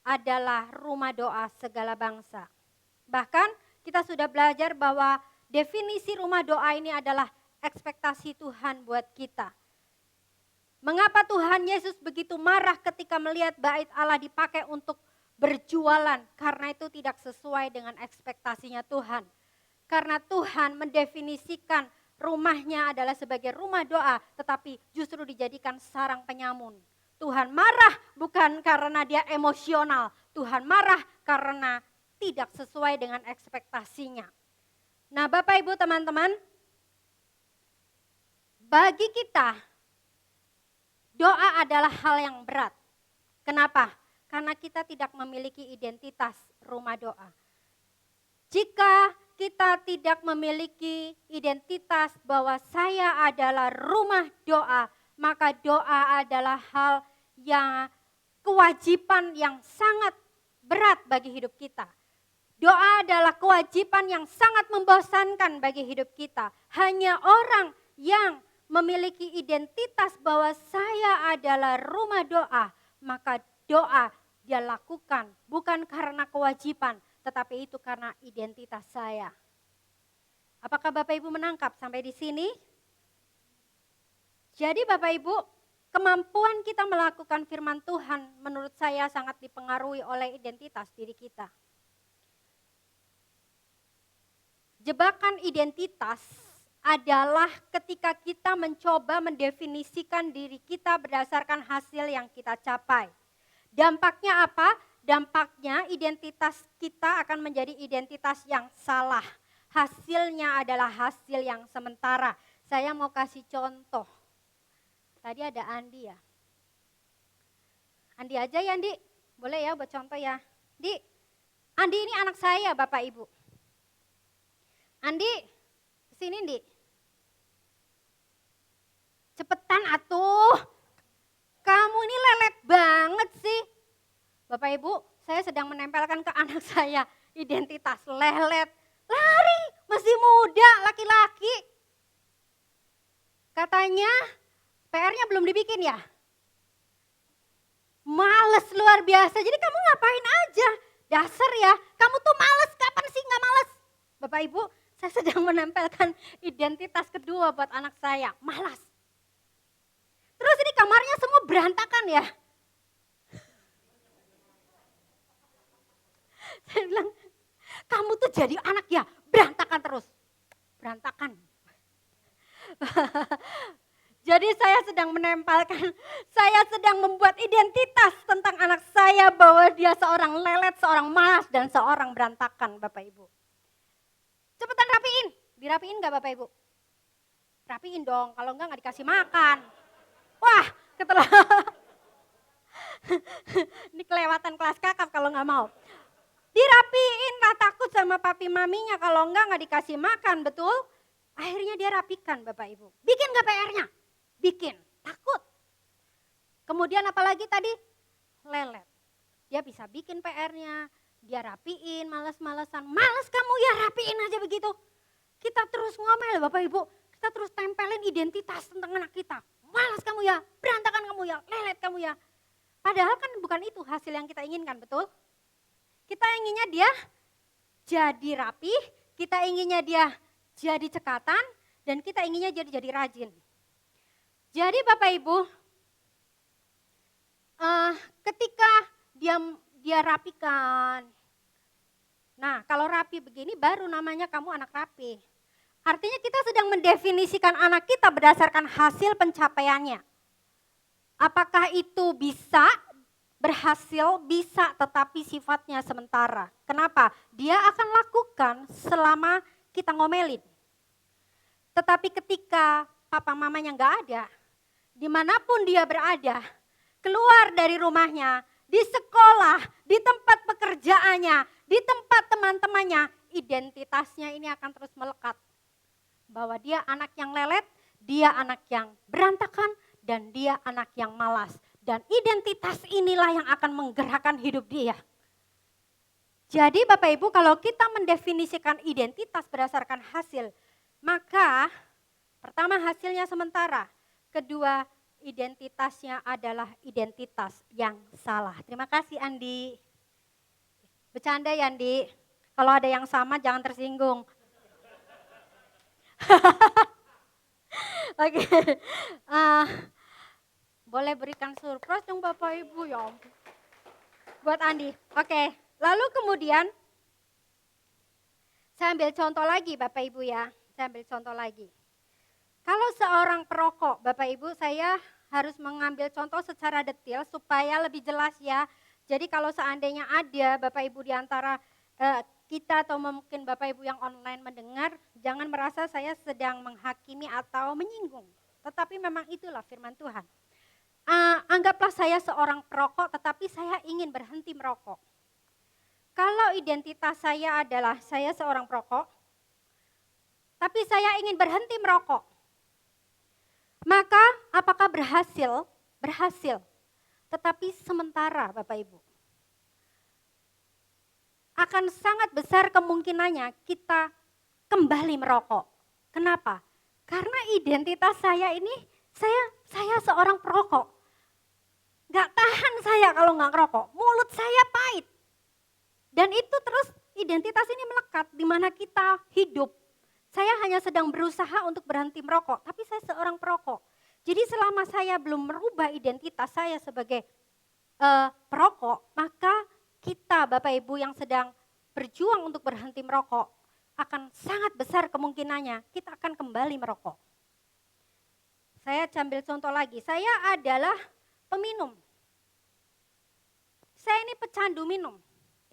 adalah rumah doa segala bangsa. Bahkan kita sudah belajar bahwa definisi rumah doa ini adalah ekspektasi Tuhan buat kita. Mengapa Tuhan Yesus begitu marah ketika melihat bait Allah dipakai untuk berjualan? Karena itu tidak sesuai dengan ekspektasinya Tuhan. Karena Tuhan mendefinisikan rumahnya adalah sebagai rumah doa, tetapi justru dijadikan sarang penyamun. Tuhan marah bukan karena dia emosional, Tuhan marah karena tidak sesuai dengan ekspektasinya. Nah Bapak Ibu teman-teman, bagi kita doa adalah hal yang berat. Kenapa? Karena kita tidak memiliki identitas rumah doa. Jika kita tidak memiliki identitas bahwa saya adalah rumah doa, maka doa adalah hal yang kewajiban yang sangat berat bagi hidup kita. Doa adalah kewajiban yang sangat membosankan bagi hidup kita. Hanya orang yang memiliki identitas bahwa saya adalah rumah doa, maka doa dia lakukan bukan karena kewajiban, tetapi itu karena identitas saya. Apakah Bapak Ibu menangkap sampai di sini? Jadi Bapak Ibu, kemampuan kita melakukan firman Tuhan menurut saya sangat dipengaruhi oleh identitas diri kita. Jebakan identitas adalah ketika kita mencoba mendefinisikan diri kita berdasarkan hasil yang kita capai. Dampaknya apa? Dampaknya identitas kita akan menjadi identitas yang salah. Hasilnya adalah hasil yang sementara. Saya mau kasih contoh. Tadi ada Andi ya. Andi aja ya Andi. Boleh ya buat contoh ya. Andi ini anak saya Bapak Ibu. Andi, kesini Andi. Cepetan atuh. Kamu ini lelet banget sih. Bapak Ibu, saya sedang menempelkan ke anak saya identitas lelet. Lari, masih muda, laki-laki. Katanya PR-nya belum dibikin ya? Males luar biasa, jadi kamu ngapain aja? Dasar ya, kamu tuh males, kapan sih gak males? Bapak Ibu, saya sedang menempelkan identitas kedua buat anak saya, malas. Terus ini kamarnya semua berantakan ya. Saya bilang, kamu tuh jadi anak ya, berantakan terus. Berantakan. Jadi saya sedang menempelkan, saya sedang membuat identitas tentang anak saya bahwa dia seorang lelet, seorang malas, dan seorang berantakan Bapak Ibu. Cepetan rapiin, dirapiin gak Bapak Ibu? Rapiin dong, kalau enggak gak dikasih makan. Wah, ini kelewatan kelas kakap kalau gak mau. Dirapiin lah, takut sama papi maminya kalau enggak dikasih makan, betul? Akhirnya dia rapikan Bapak Ibu. Bikin gak PR-nya? Bikin, takut. Kemudian apalagi tadi? Lelet. Dia bisa bikin PR-nya, dia rapiin, males-malesan. Males kamu ya, rapiin aja begitu. Kita terus ngomel Bapak Ibu, kita terus tempelin identitas tentang anak kita. Malas kamu ya, berantakan kamu ya, lelet kamu ya. Padahal kan bukan itu hasil yang kita inginkan, betul? Kita inginnya dia jadi rapih, kita inginnya dia jadi cekatan, dan kita inginnya jadi rajin. Jadi Bapak Ibu, ketika dia rapikan, nah kalau rapi begini baru namanya kamu anak rapi. Artinya kita sedang mendefinisikan anak kita berdasarkan hasil pencapaiannya. Apakah itu bisa berhasil? Bisa, tetapi sifatnya sementara. Kenapa? Dia akan lakukan selama kita ngomelin. Tetapi ketika papa mamanya nggak ada, dimanapun dia berada, keluar dari rumahnya, di sekolah, di tempat pekerjaannya, di tempat teman-temannya, identitasnya ini akan terus melekat. Bahwa dia anak yang lelet, dia anak yang berantakan, dan dia anak yang malas. Dan identitas inilah yang akan menggerakkan hidup dia. Jadi Bapak Ibu, kalau kita mendefinisikan identitas berdasarkan hasil, maka pertama hasilnya sementara, kedua identitasnya adalah identitas yang salah. Terima kasih Andi. Bercanda ya Andi, kalau ada yang sama jangan tersinggung. Oke, boleh berikan surprise dong Bapak Ibu ya ampun. Buat Andi. Oke, lalu kemudian saya ambil contoh lagi Bapak Ibu ya. Saya ambil contoh lagi. Kalau seorang perokok Bapak Ibu, saya harus mengambil contoh secara detail supaya lebih jelas ya. Jadi kalau seandainya ada Bapak Ibu di antara kita atau mungkin Bapak Ibu yang online mendengar, jangan merasa saya sedang menghakimi atau menyinggung. Tetapi memang itulah firman Tuhan. Anggaplah saya seorang perokok tetapi saya ingin berhenti merokok. Kalau identitas saya adalah saya seorang perokok, tapi saya ingin berhenti merokok. Maka apakah berhasil? Berhasil. Tetapi sementara Bapak Ibu. Akan sangat besar kemungkinannya kita kembali merokok. Kenapa? Karena identitas saya ini, saya seorang perokok. Gak tahan saya kalau gak ngerokok, mulut saya pahit. Dan itu terus identitas ini melekat di mana kita hidup. Saya hanya sedang berusaha untuk berhenti merokok, tapi saya seorang perokok. Jadi selama saya belum merubah identitas saya sebagai perokok, maka kita Bapak Ibu yang sedang berjuang untuk berhenti merokok, akan sangat besar kemungkinannya kita akan kembali merokok. Saya ambil contoh lagi, saya adalah peminum. Saya ini pecandu minum,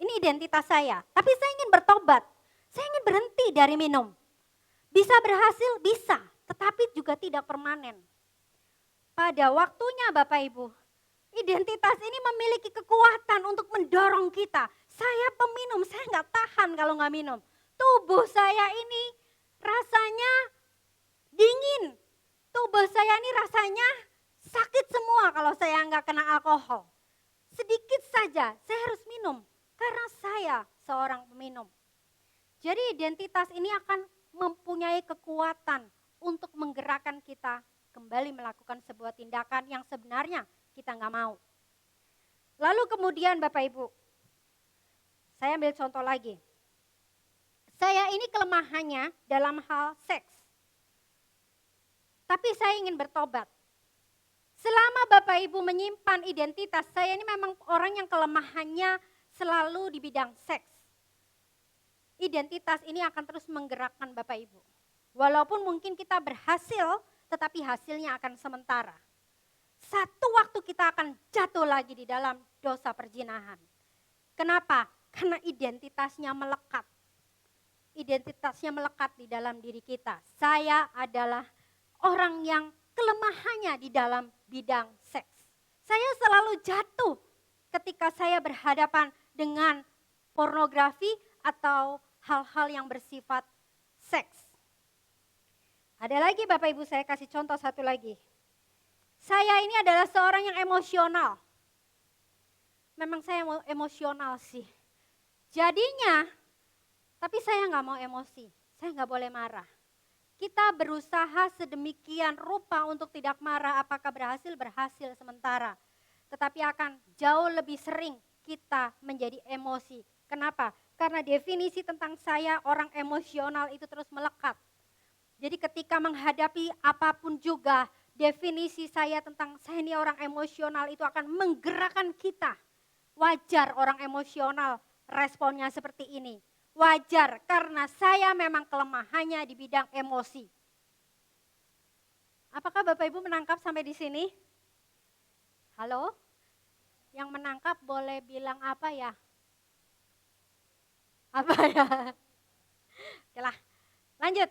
ini identitas saya, tapi saya ingin bertobat, saya ingin berhenti dari minum. Bisa berhasil? Bisa, tetapi juga tidak permanen. Pada waktunya Bapak Ibu, identitas ini memiliki kekuatan untuk mendorong kita. Saya peminum, saya nggak tahan kalau nggak minum. Tubuh saya ini rasanya dingin. Tubuh saya ini rasanya sakit semua kalau saya nggak kena alkohol. Sedikit saja saya harus minum karena saya seorang peminum. Jadi identitas ini akan mempunyai kekuatan untuk menggerakkan kita kembali melakukan sebuah tindakan yang sebenarnya kita nggak mau. Lalu kemudian Bapak Ibu, saya ambil contoh lagi. Saya ini kelemahannya dalam hal seks. Tapi saya ingin bertobat. Selama Bapak Ibu menyimpan identitas, saya ini memang orang yang kelemahannya selalu di bidang seks. Identitas ini akan terus menggerakkan Bapak Ibu. Walaupun mungkin kita berhasil, tetapi hasilnya akan sementara. Satu waktu kita akan jatuh lagi di dalam dosa perzinahan. Kenapa? Karena identitasnya melekat. Identitasnya melekat di dalam diri kita. Saya adalah orang yang kelemahannya di dalam bidang seks. Saya selalu jatuh ketika saya berhadapan dengan pornografi atau hal-hal yang bersifat seks. Ada lagi Bapak Ibu, saya kasih contoh satu lagi. Saya ini adalah seorang yang emosional. Memang saya emosional sih. Jadinya, tapi saya nggak mau emosi, saya nggak boleh marah. Kita berusaha sedemikian rupa untuk tidak marah, apakah berhasil? Berhasil sementara. Tetapi akan jauh lebih sering kita menjadi emosi Kenapa? Karena definisi tentang saya orang emosional itu terus melekat. Jadi ketika menghadapi apapun juga, definisi saya tentang saya ini orang emosional itu akan menggerakkan kita. Wajar orang emosional responnya seperti ini. Wajar karena saya memang kelemahannya di bidang emosi. Apakah Bapak Ibu menangkap sampai di sini? Halo? Yang menangkap boleh bilang apa ya? Apa ya? Oke lah, lanjut.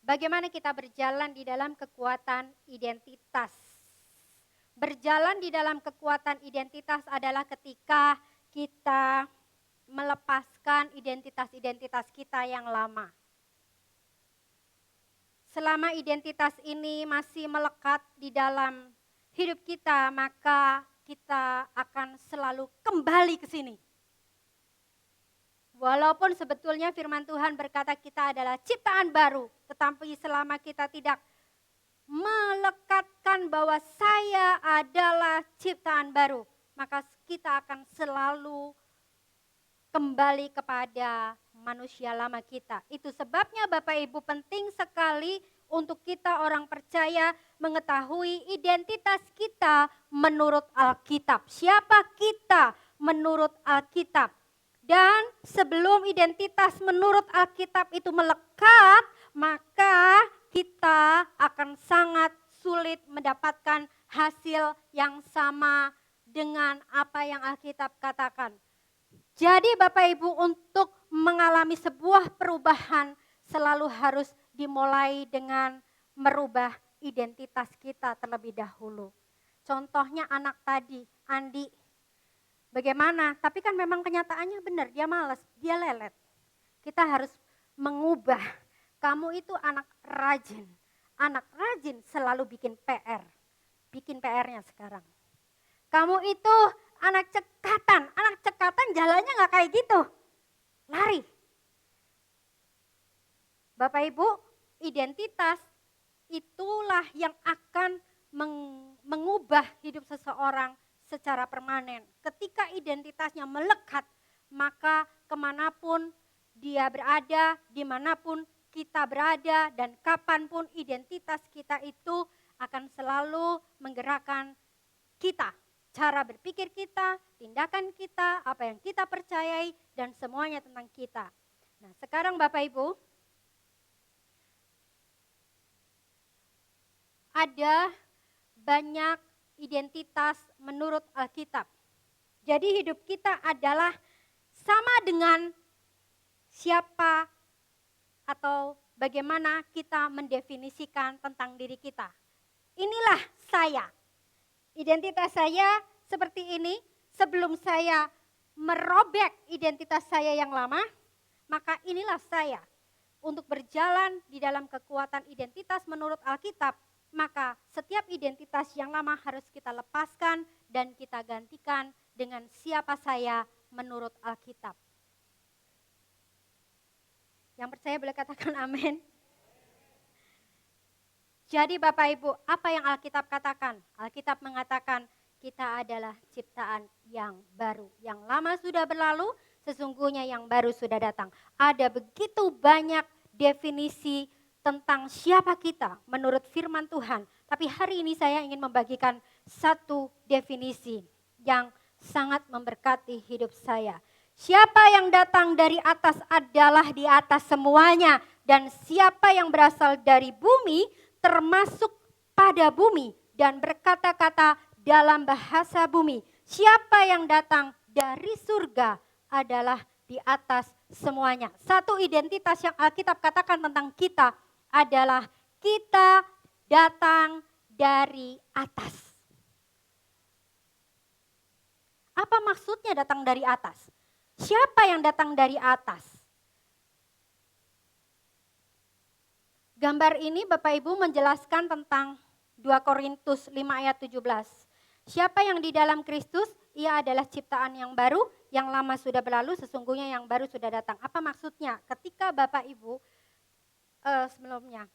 Bagaimana kita berjalan di dalam kekuatan identitas? Berjalan di dalam kekuatan identitas adalah ketika kita melepaskan identitas-identitas kita yang lama. Selama identitas ini masih melekat di dalam hidup kita, maka kita akan selalu kembali ke sini. Walaupun sebetulnya firman Tuhan berkata kita adalah ciptaan baru, tetapi selama kita tidak melekatkan bahwa saya adalah ciptaan baru, maka kita akan selalu kembali kepada manusia lama kita. Itu sebabnya Bapak Ibu penting sekali untuk kita orang percaya mengetahui identitas kita menurut Alkitab. Siapa kita menurut Alkitab? Dan sebelum identitas menurut Alkitab itu melekat, maka kita akan sangat sulit mendapatkan hasil yang sama dengan apa yang Alkitab katakan. Jadi Bapak Ibu untuk mengalami sebuah perubahan selalu harus dimulai dengan merubah identitas kita terlebih dahulu. Contohnya anak tadi, Andi. Bagaimana? Tapi kan memang kenyataannya benar, dia malas, dia lelet. Kita harus mengubah. Kamu itu anak rajin. Anak rajin selalu bikin PR. Bikin PR-nya sekarang. Kamu itu anak cekatan. Anak cekatan jalannya gak kayak gitu. Lari. Bapak Ibu, identitas itulah yang akan mengubah hidup seseorang secara permanen. Ketika identitasnya melekat, maka kemanapun dia berada, dimanapun kita berada, dan kapanpun identitas kita itu akan selalu menggerakkan kita. Cara berpikir kita, tindakan kita, apa yang kita percayai, dan semuanya tentang kita. Nah sekarang Bapak Ibu, ada banyak identitas menurut Alkitab. Jadi hidup kita adalah sama dengan siapa atau bagaimana kita mendefinisikan tentang diri kita. Inilah saya. Identitas saya seperti ini. Sebelum saya merobek identitas saya yang lama, maka inilah saya. Untuk berjalan di dalam kekuatan identitas menurut Alkitab, maka setiap identitas yang lama harus kita lepaskan dan kita gantikan dengan siapa saya menurut Alkitab. Yang percaya boleh katakan amin. Jadi Bapak Ibu, apa yang Alkitab katakan? Alkitab mengatakan kita adalah ciptaan yang baru. Yang lama sudah berlalu, sesungguhnya yang baru sudah datang. Ada begitu banyak definisi tentang siapa kita menurut firman Tuhan. Tapi hari ini saya ingin membagikan satu definisi yang sangat memberkati hidup saya. Siapa yang datang dari atas adalah di atas semuanya. Dan siapa yang berasal dari bumi termasuk pada bumi dan berkata-kata dalam bahasa bumi. Siapa yang datang dari surga adalah di atas semuanya. Satu identitas yang Alkitab katakan tentang kita adalah kita datang dari atas. Apa maksudnya datang dari atas? Siapa yang datang dari atas? Gambar ini Bapak Ibu menjelaskan tentang 2 Korintus 5 ayat 17. Siapa yang di dalam Kristus, ia adalah ciptaan yang baru, yang lama sudah berlalu, sesungguhnya yang baru sudah datang. Apa maksudnya? Ketika Bapak Ibu sebelumnya,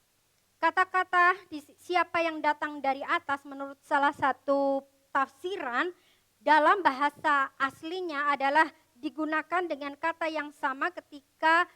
kata-kata siapa yang datang dari atas menurut salah satu tafsiran, dalam bahasa aslinya adalah digunakan dengan kata yang sama ketika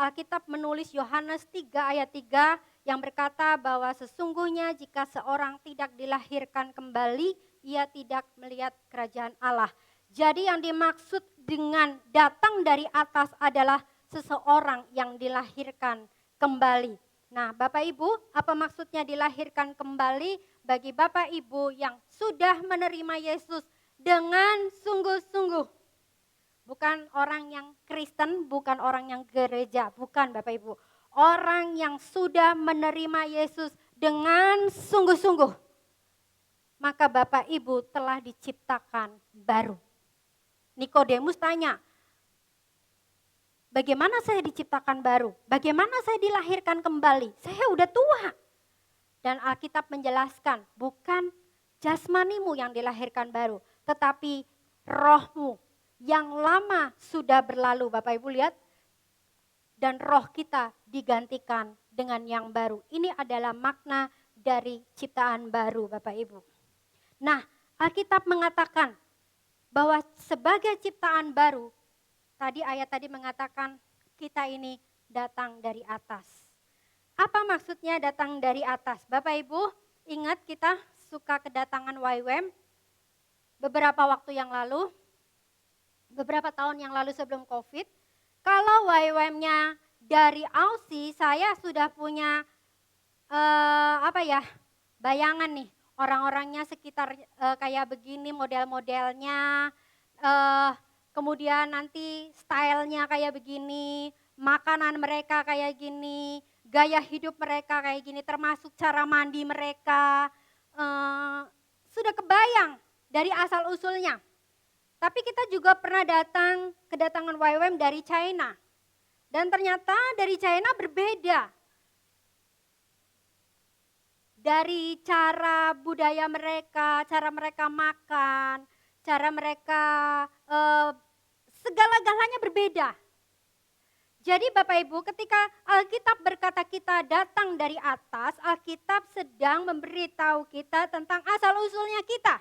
Alkitab menulis Yohanes 3 ayat 3 yang berkata bahwa sesungguhnya jika seorang tidak dilahirkan kembali, ia tidak melihat kerajaan Allah. Jadi yang dimaksud dengan datang dari atas adalah seseorang yang dilahirkan kembali. Nah, Bapak Ibu, apa maksudnya dilahirkan kembali? Bagi Bapak Ibu yang sudah menerima Yesus dengan sungguh-sungguh. Bukan orang yang Kristen, bukan orang yang gereja, bukan Bapak Ibu. Orang yang sudah menerima Yesus dengan sungguh-sungguh. Maka Bapak Ibu telah diciptakan baru. Nikodemus tanya, bagaimana saya diciptakan baru? Bagaimana saya dilahirkan kembali? Saya udah tua. Dan Alkitab menjelaskan, bukan jasmanimu yang dilahirkan baru, tetapi rohmu yang lama sudah berlalu. Bapak Ibu lihat, dan roh kita digantikan dengan yang baru. Ini adalah makna dari ciptaan baru Bapak Ibu. Nah, Alkitab mengatakan bahwa sebagai ciptaan baru, ayat tadi mengatakan kita ini datang dari atas. Apa maksudnya datang dari atas? Bapak Ibu, ingat kita suka kedatangan YWAM beberapa waktu yang lalu, beberapa tahun yang lalu sebelum COVID. Kalau YWAM-nya dari Aussie, saya sudah punya bayangan nih. Orang-orangnya sekitar kayak begini model-modelnya, kemudian nanti stylenya kayak begini, makanan mereka kayak gini, gaya hidup mereka kayak gini, termasuk cara mandi mereka. Sudah kebayang dari asal usulnya. Tapi kita juga pernah kedatangan YWAM dari China. Dan ternyata dari China berbeda. Dari cara budaya mereka, cara mereka makan, cara mereka segala-galanya berbeda. Jadi Bapak Ibu, ketika Alkitab berkata kita datang dari atas, Alkitab sedang memberitahu kita tentang asal-usulnya kita.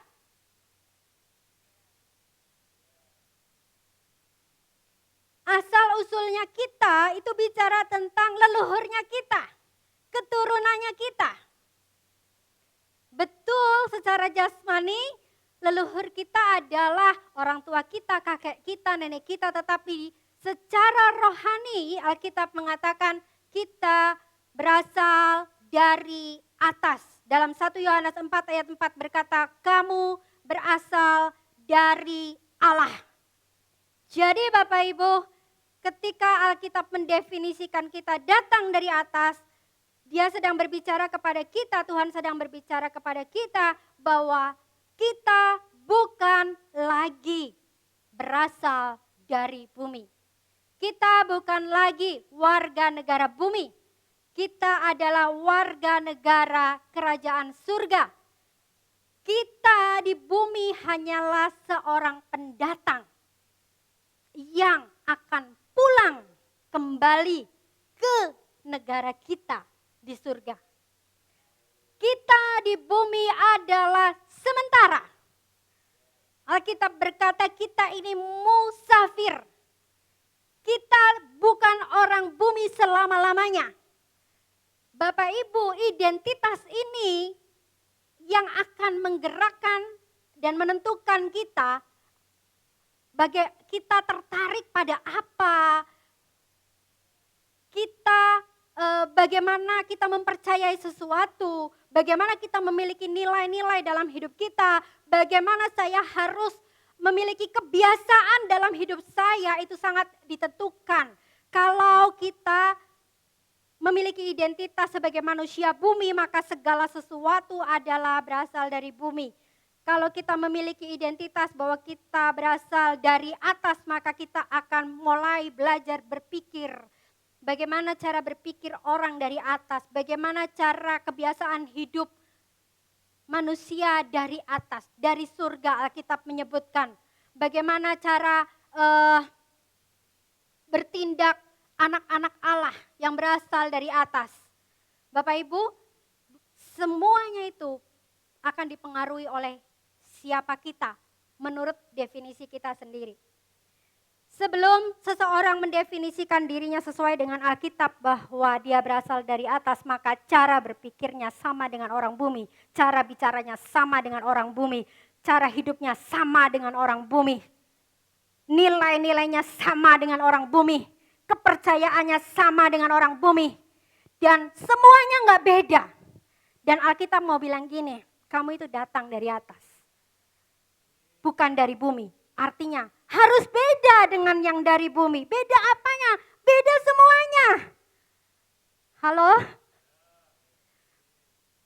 Asal-usulnya kita itu bicara tentang leluhurnya kita, keturunannya kita. Betul, secara jasmani leluhur kita adalah orang tua kita, kakek kita, nenek kita, tetapi secara rohani Alkitab mengatakan kita berasal dari atas. Dalam 1 Yohanes 4 ayat 4 berkata, kamu berasal dari Allah. Jadi Bapak Ibu, ketika Alkitab mendefinisikan kita datang dari atas, Dia sedang berbicara kepada kita, Tuhan sedang berbicara kepada kita bahwa kita bukan lagi berasal dari bumi. Kita bukan lagi warga negara bumi. Kita adalah warga negara kerajaan surga. Kita di bumi hanyalah seorang pendatang yang akan pulang kembali ke negara kita di surga. Kita di bumi adalah sementara. Alkitab berkata kita ini musafir. Kita bukan orang bumi selama-lamanya. Bapak Ibu, identitas ini yang akan menggerakkan dan menentukan kita, kita tertarik pada apa, bagaimana kita mempercayai sesuatu, bagaimana kita memiliki nilai-nilai dalam hidup kita, bagaimana saya harus memiliki kebiasaan dalam hidup saya, itu sangat ditentukan. Kalau kita memiliki identitas sebagai manusia bumi, maka segala sesuatu adalah berasal dari bumi. Kalau kita memiliki identitas bahwa kita berasal dari atas, maka kita akan mulai belajar berpikir. Bagaimana cara berpikir orang dari atas, bagaimana cara kebiasaan hidup manusia dari atas, dari surga. Alkitab menyebutkan bagaimana cara bertindak anak-anak Allah yang berasal dari atas. Bapak Ibu, semuanya itu akan dipengaruhi oleh siapa kita menurut definisi kita sendiri. Sebelum seseorang mendefinisikan dirinya sesuai dengan Alkitab bahwa dia berasal dari atas, maka cara berpikirnya sama dengan orang bumi, cara bicaranya sama dengan orang bumi, cara hidupnya sama dengan orang bumi, nilai-nilainya sama dengan orang bumi, kepercayaannya sama dengan orang bumi, dan semuanya nggak beda. Dan Alkitab mau bilang gini, kamu itu datang dari atas, bukan dari bumi. Artinya harus beda dengan yang dari bumi. Beda apanya? Beda semuanya. Halo?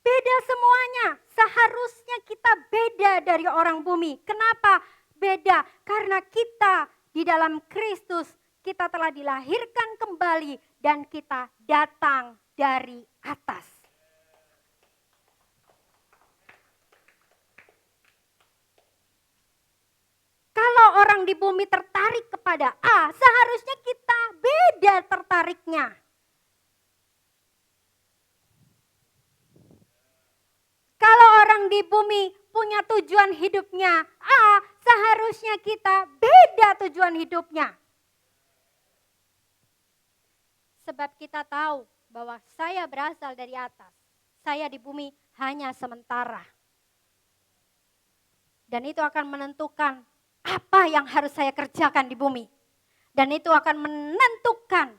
Beda semuanya. Seharusnya kita beda dari orang bumi. Kenapa beda? Karena kita di dalam Kristus, kita telah dilahirkan kembali dan kita datang dari atas. Kalau orang di bumi tertarik kepada A, seharusnya kita beda tertariknya. Kalau orang di bumi punya tujuan hidupnya A, seharusnya kita beda tujuan hidupnya. Sebab kita tahu bahwa saya berasal dari atas. Saya di bumi hanya sementara. Dan itu akan menentukan apa yang harus saya kerjakan di bumi. Dan itu akan menentukan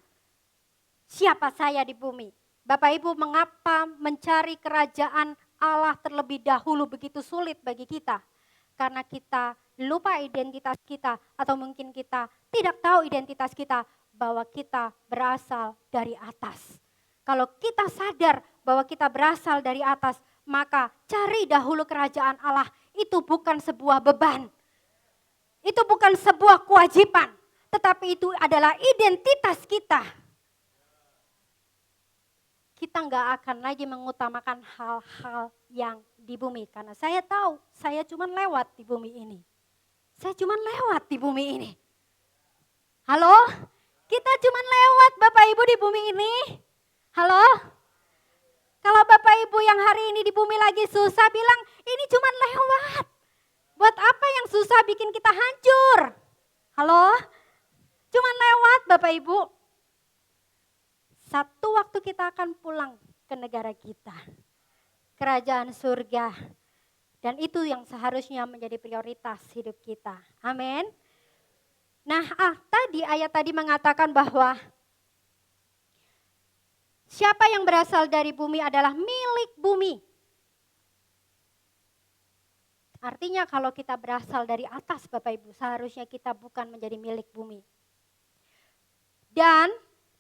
siapa saya di bumi. Bapak Ibu, mengapa mencari kerajaan Allah terlebih dahulu begitu sulit bagi kita? Karena kita lupa identitas kita, atau mungkin kita tidak tahu identitas kita, bahwa kita berasal dari atas. Kalau kita sadar bahwa kita berasal dari atas, maka cari dahulu kerajaan Allah. Itu bukan sebuah beban. Itu bukan sebuah kewajiban, tetapi itu adalah identitas kita. Kita nggak akan lagi mengutamakan hal-hal yang di bumi. Karena saya tahu, saya cuma lewat di bumi ini. Saya cuma lewat di bumi ini. Halo? Kita cuma lewat Bapak Ibu di bumi ini. Halo? Kalau Bapak Ibu yang hari ini di bumi lagi susah bilang, ini cuma lewat. Buat apa yang susah bikin kita hancur? Halo? Cuman lewat Bapak Ibu. Satu waktu kita akan pulang ke negara kita. Kerajaan surga. Dan itu yang seharusnya menjadi prioritas hidup kita. Amin. Nah, ayat tadi mengatakan bahwa siapa yang berasal dari bumi adalah milik bumi. Artinya kalau kita berasal dari atas Bapak Ibu, seharusnya kita bukan menjadi milik bumi. Dan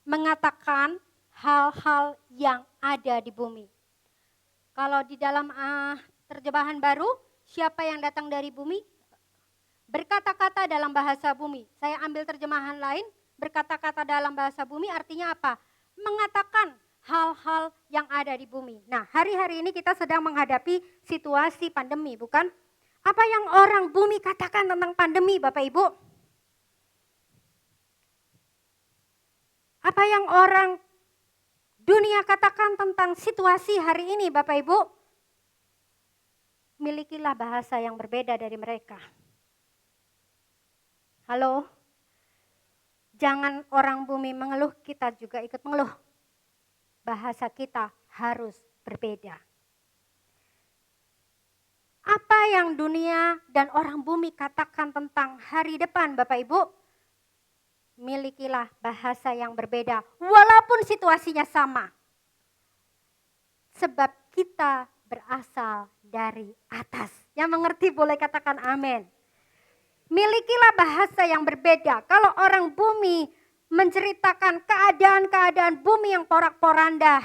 mengatakan hal-hal yang ada di bumi. Kalau di dalam terjemahan baru, siapa yang datang dari bumi? Berkata-kata dalam bahasa bumi. Saya ambil terjemahan lain, berkata-kata dalam bahasa bumi artinya apa? Mengatakan hal-hal yang ada di bumi. Nah, hari-hari ini kita sedang menghadapi situasi pandemi, bukan? Apa yang orang bumi katakan tentang pandemi, Bapak Ibu? Apa yang orang dunia katakan tentang situasi hari ini, Bapak Ibu? Milikilah bahasa yang berbeda dari mereka. Halo? Jangan orang bumi mengeluh, kita juga ikut mengeluh. Bahasa kita harus berbeda. Apa yang dunia dan orang bumi katakan tentang hari depan, Bapak Ibu? Milikilah bahasa yang berbeda, walaupun situasinya sama. Sebab kita berasal dari atas. Yang mengerti boleh katakan amin. Milikilah bahasa yang berbeda. Kalau orang bumi menceritakan keadaan-keadaan bumi yang porak-poranda,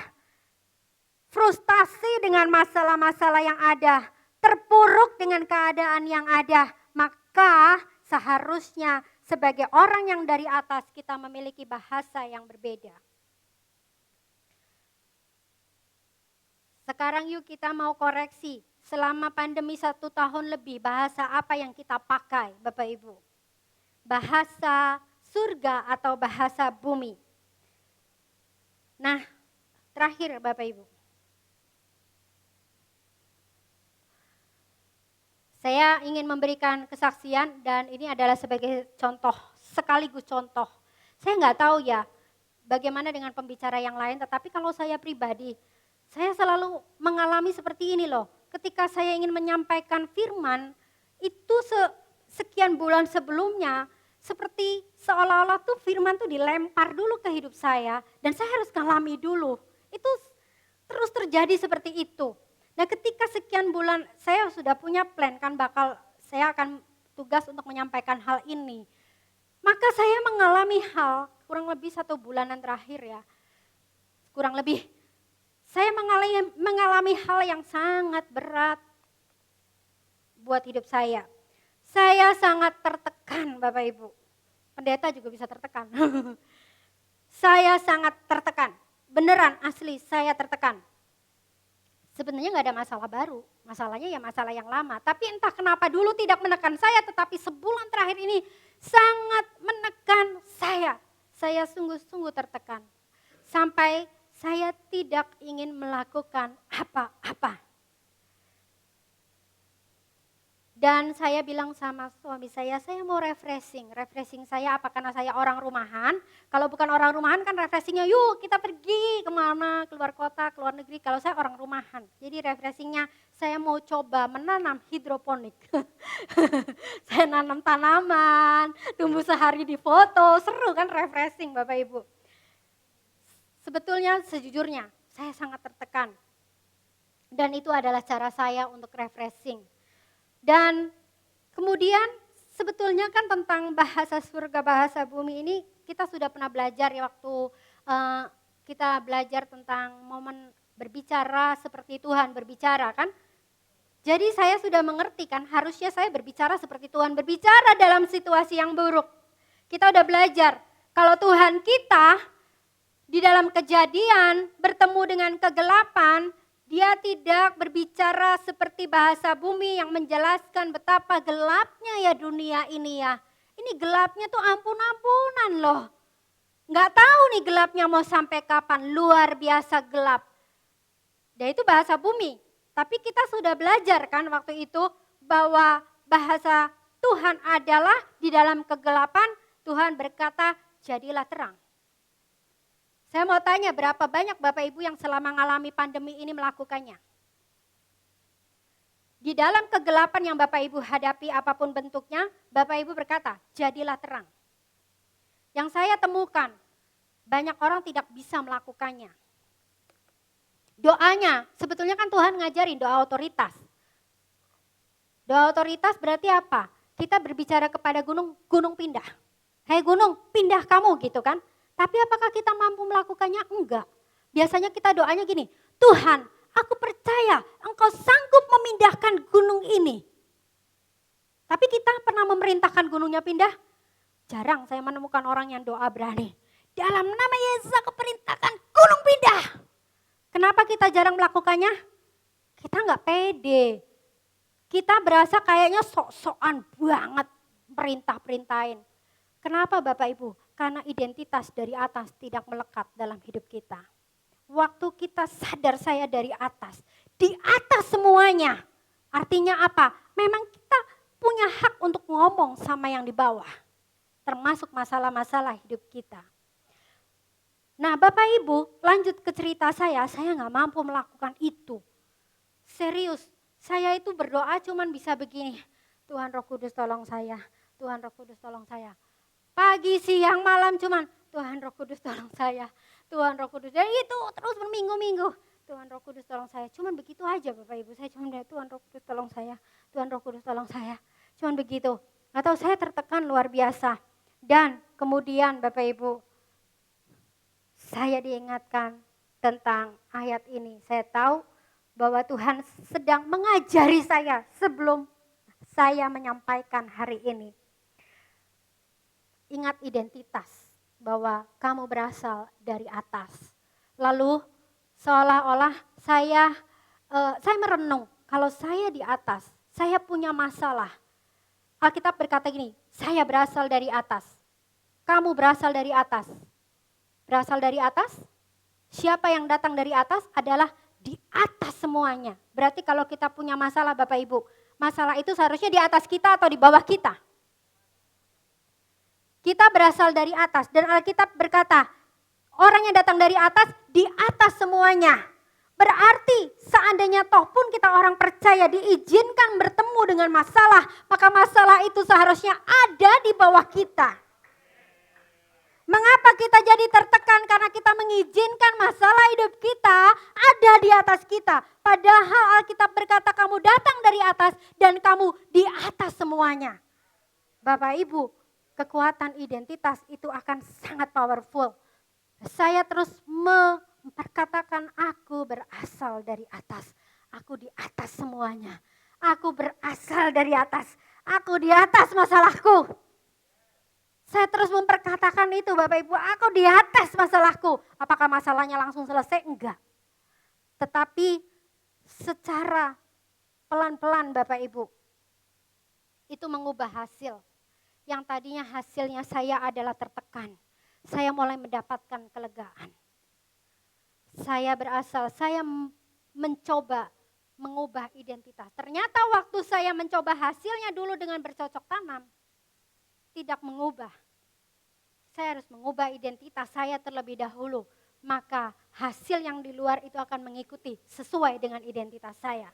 frustasi dengan masalah-masalah yang ada, terpuruk dengan keadaan yang ada, maka seharusnya sebagai orang yang dari atas kita memiliki bahasa yang berbeda. Sekarang yuk kita mau koreksi, selama pandemi 1 tahun lebih bahasa apa yang kita pakai Bapak Ibu? Bahasa surga atau bahasa bumi? Nah, terakhir Bapak Ibu. Saya ingin memberikan kesaksian dan ini adalah sebagai contoh, sekaligus contoh. Saya nggak tahu ya bagaimana dengan pembicara yang lain, tetapi kalau saya pribadi, saya selalu mengalami seperti ini loh. Ketika saya ingin menyampaikan firman, itu sekian bulan sebelumnya, seperti seolah-olah tuh firman tuh dilempar dulu ke hidup saya, dan saya harus ngalami dulu. Itu terus terjadi seperti itu. Nah ketika sekian bulan saya sudah punya plan kan saya akan tugas untuk menyampaikan hal ini. Maka saya mengalami hal kurang lebih 1 bulanan terakhir ya. Kurang lebih. Saya mengalami hal yang sangat berat buat hidup saya. Saya sangat tertekan Bapak Ibu. Pendeta juga bisa tertekan. Saya sangat tertekan. Beneran asli saya tertekan. Sebenarnya nggak ada masalah baru, masalahnya ya masalah yang lama. Tapi entah kenapa dulu tidak menekan saya, tetapi sebulan terakhir ini sangat menekan saya. Saya sungguh-sungguh tertekan. Sampai saya tidak ingin melakukan apa-apa. Dan saya bilang sama suami saya mau refreshing. Refreshing saya apa karena saya orang rumahan. Kalau bukan orang rumahan kan refreshingnya yuk kita pergi kemana, keluar kota, keluar negeri. Kalau saya orang rumahan. Jadi refreshingnya saya mau coba menanam hidroponik. Saya nanam tanaman, tumbuh sehari di foto, seru kan refreshing Bapak Ibu. Sebetulnya sejujurnya saya sangat tertekan. Dan itu adalah cara saya untuk refreshing. Dan kemudian sebetulnya kan tentang bahasa surga, bahasa bumi ini kita sudah pernah belajar ya waktu kita belajar tentang momen berbicara seperti Tuhan berbicara kan. Jadi saya sudah mengerti kan harusnya saya berbicara seperti Tuhan berbicara dalam situasi yang buruk. Kita udah belajar kalau Tuhan kita di dalam Kejadian bertemu dengan kegelapan, dia tidak berbicara seperti bahasa bumi yang menjelaskan betapa gelapnya ya dunia ini ya. Ini gelapnya tuh ampun-ampunan loh. Nggak tahu nih gelapnya mau sampai kapan, luar biasa gelap. Dan itu bahasa bumi. Tapi kita sudah belajar kan waktu itu bahwa bahasa Tuhan adalah di dalam kegelapan Tuhan berkata jadilah terang. Saya mau tanya berapa banyak Bapak Ibu yang selama mengalami pandemi ini melakukannya? Di dalam kegelapan yang Bapak Ibu hadapi apapun bentuknya, Bapak Ibu berkata, jadilah terang. Yang saya temukan, banyak orang tidak bisa melakukannya. Doanya, sebetulnya kan Tuhan ngajarin doa otoritas. Doa otoritas berarti apa? Kita berbicara kepada gunung, gunung pindah. Hei gunung, pindah kamu gitu kan. Tapi apakah kita mampu melakukannya? Enggak. Biasanya kita doanya gini, Tuhan aku percaya Engkau sanggup memindahkan gunung ini. Tapi kita pernah memerintahkan gunungnya pindah? Jarang saya menemukan orang yang doa berani. Dalam nama Yesus aku perintahkan gunung pindah. Kenapa kita jarang melakukannya? Kita enggak pede. Kita berasa kayaknya sok-sokan banget perintah-perintahin. Kenapa Bapak Ibu? Karena identitas dari atas tidak melekat dalam hidup kita. Waktu kita sadar saya dari atas, di atas semuanya. Artinya apa? Memang kita punya hak untuk ngomong sama yang di bawah. Termasuk masalah-masalah hidup kita. Nah Bapak Ibu lanjut ke cerita saya gak mampu melakukan itu. Serius, saya itu berdoa cuman bisa begini. Tuhan Roh Kudus tolong saya, Tuhan Roh Kudus tolong saya. Pagi, siang, malam cuman Tuhan Roh Kudus tolong saya, Tuhan Roh Kudus. Dan itu terus berminggu-minggu. Tuhan Roh Kudus tolong saya. Cuman begitu aja Bapak Ibu. Saya cuma Tuhan Roh Kudus tolong saya, Tuhan Roh Kudus tolong saya. Cuman begitu. Atau saya tertekan luar biasa. Dan kemudian Bapak Ibu, saya diingatkan tentang ayat ini. Saya tahu bahwa Tuhan sedang mengajari saya sebelum saya menyampaikan hari ini. Ingat identitas bahwa kamu berasal dari atas. Lalu seolah-olah saya merenung kalau saya di atas, saya punya masalah. Alkitab berkata gini, saya berasal dari atas. Kamu berasal dari atas. Berasal dari atas? Siapa yang datang dari atas adalah di atas semuanya. Berarti kalau kita punya masalah Bapak Ibu, Masalah itu seharusnya di atas kita atau di bawah kita. Kita berasal dari atas dan Alkitab berkata, orang yang datang dari atas, di atas semuanya. Berarti seandainya toh pun kita orang percaya diizinkan bertemu dengan masalah, maka masalah itu seharusnya ada di bawah kita. Mengapa kita jadi tertekan? Karena kita mengizinkan masalah hidup kita ada di atas kita. Padahal Alkitab berkata kamu datang dari atas dan kamu di atas semuanya. Bapak Ibu, kekuatan identitas itu akan sangat powerful. Saya terus memperkatakan aku berasal dari atas. Aku di atas semuanya. Aku berasal dari atas. Aku di atas masalahku. Saya terus memperkatakan itu Bapak Ibu, aku di atas masalahku. Apakah masalahnya langsung selesai? Enggak. Tetapi secara pelan-pelan Bapak Ibu, itu mengubah hasil. Yang tadinya hasilnya saya adalah tertekan. Saya mulai mendapatkan kelegaan. Saya mencoba mengubah identitas. Ternyata waktu saya mencoba hasilnya dulu dengan bercocok tanam, tidak mengubah. Saya harus mengubah identitas saya terlebih dahulu. Maka hasil yang di luar itu akan mengikuti sesuai dengan identitas saya.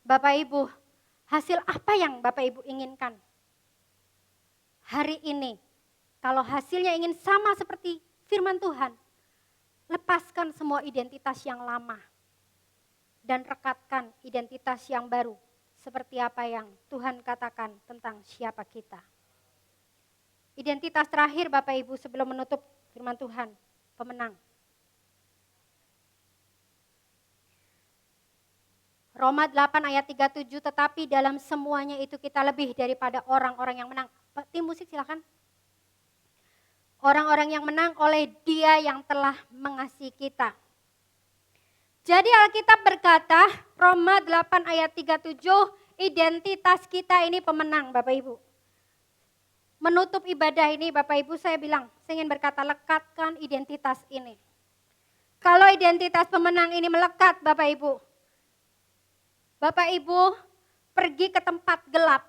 Bapak Ibu, hasil apa yang Bapak Ibu inginkan? Hari ini, kalau hasilnya ingin sama seperti firman Tuhan, lepaskan semua identitas yang lama dan rekatkan identitas yang baru. Seperti apa yang Tuhan katakan tentang siapa kita. Identitas terakhir Bapak Ibu sebelum menutup firman Tuhan, pemenang. Roma 8 ayat 37, tetapi dalam semuanya itu kita lebih daripada orang-orang yang menang. Tim musik silakan. Orang-orang yang menang oleh Dia yang telah mengasihi kita. Jadi Alkitab berkata, Roma 8 ayat 37, identitas kita ini pemenang Bapak Ibu. Menutup ibadah ini Bapak Ibu saya bilang, saya ingin berkata lekatkan identitas ini. Kalau identitas pemenang ini melekat Bapak Ibu. Bapak Ibu pergi ke tempat gelap.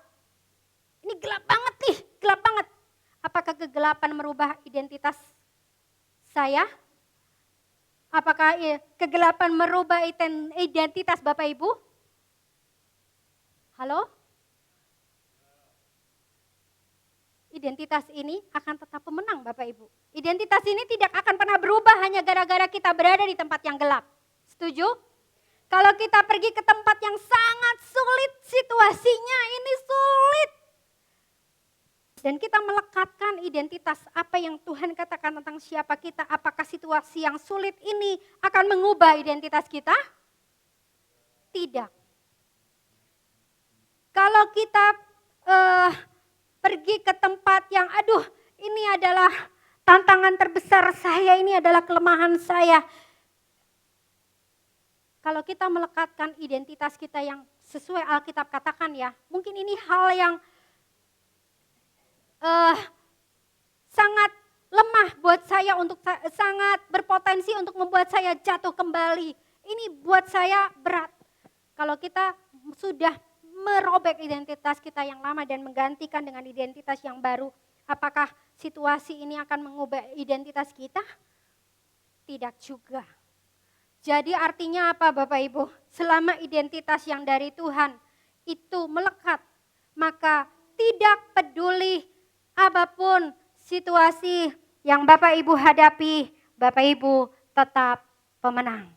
Ini gelap banget nih, gelap banget. Apakah kegelapan merubah identitas saya? Apakah kegelapan merubah identitas Bapak Ibu? Halo? Identitas ini akan tetap pemenang Bapak Ibu. Identitas ini tidak akan pernah berubah hanya gara-gara kita berada di tempat yang gelap. Setuju? Kalau kita pergi ke tempat yang sangat sulit, situasinya ini sulit. Dan kita melekatkan identitas apa yang Tuhan katakan tentang siapa kita. Apakah situasi yang sulit ini akan mengubah identitas kita? Tidak. Kalau kita pergi ke tempat yang ini adalah tantangan terbesar saya, ini adalah kelemahan saya. Kalau kita melekatkan identitas kita yang sesuai Alkitab katakan ya, mungkin ini hal yang sangat lemah buat saya, sangat berpotensi untuk membuat saya jatuh kembali. Ini buat saya berat. Kalau kita sudah merobek identitas kita yang lama dan menggantikan dengan identitas yang baru, apakah situasi ini akan mengubah identitas kita? Tidak juga. Jadi artinya apa Bapak Ibu? Selama identitas yang dari Tuhan itu melekat, maka tidak peduli apapun situasi yang Bapak Ibu hadapi, Bapak Ibu tetap pemenang.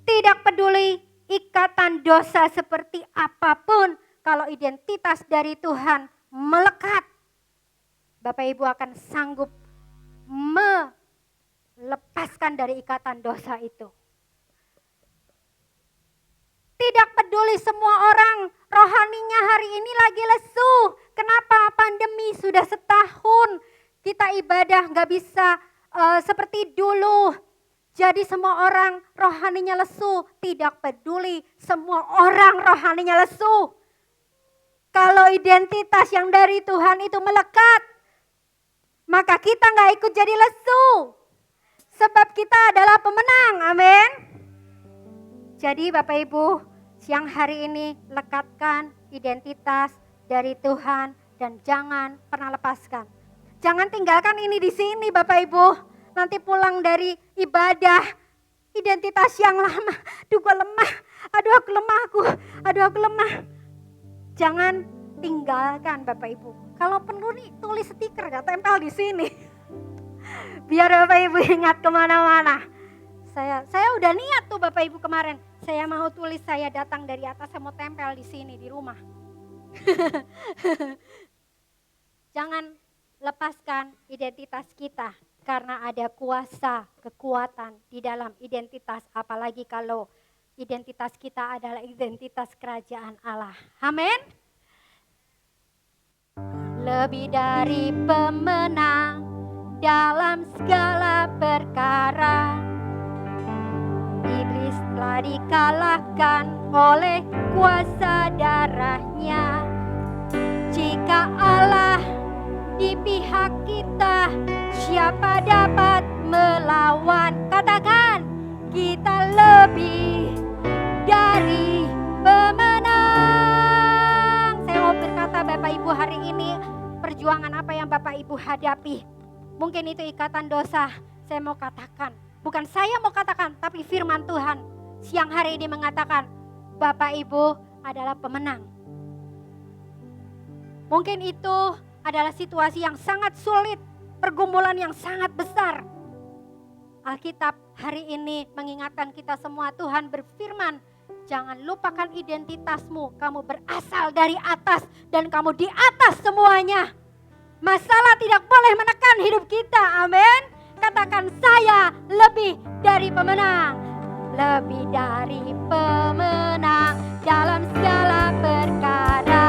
Tidak peduli ikatan dosa seperti apapun, kalau identitas dari Tuhan melekat, Bapak Ibu akan sanggup melepaskan dari ikatan dosa itu. Tidak peduli semua orang rohaninya hari ini lagi lesu. Kenapa? Pandemi sudah setahun. Kita ibadah gak bisa seperti dulu. Jadi semua orang rohaninya lesu. Tidak peduli semua orang rohaninya lesu. Kalau identitas yang dari Tuhan itu melekat, maka kita gak ikut jadi lesu. Sebab kita adalah pemenang, amin. Jadi Bapak Ibu, siang hari ini lekatkan identitas dari Tuhan dan jangan pernah lepaskan. Jangan tinggalkan ini di sini Bapak Ibu. Nanti pulang dari ibadah, identitas yang lama. Aduh gue lemah, aduh aku lemah. Jangan tinggalkan Bapak Ibu. Kalau perlu nih tulis stiker ya, tempel di sini. Biar Bapak Ibu ingat kemana-mana. Saya udah niat tuh Bapak Ibu kemarin. Saya mau tulis saya datang dari atas, saya mau tempel di sini di rumah. Jangan lepaskan identitas kita karena ada kuasa, kekuatan di dalam identitas. Apalagi kalau identitas kita adalah identitas kerajaan Allah. Amin. Lebih dari pemenang dalam segala perkara. Iblis telah dikalahkan oleh kuasa darahnya. Jika Allah di pihak kita, siapa dapat melawan? Katakan, kita lebih dari pemenang. Saya mau berkata Bapak Ibu, hari ini perjuangan apa yang Bapak Ibu hadapi? Mungkin itu ikatan dosa. Saya mau katakan, bukan saya mau katakan, tapi firman Tuhan siang hari ini mengatakan, Bapak Ibu adalah pemenang. Mungkin itu adalah situasi yang sangat sulit, pergumulan yang sangat besar. Alkitab hari ini mengingatkan kita semua, Tuhan berfirman, jangan lupakan identitasmu, kamu berasal dari atas dan kamu di atas semuanya. Masalah tidak boleh menekan hidup kita, amin. Katakan, saya lebih dari pemenang. Lebih dari pemenang dalam segala perkara.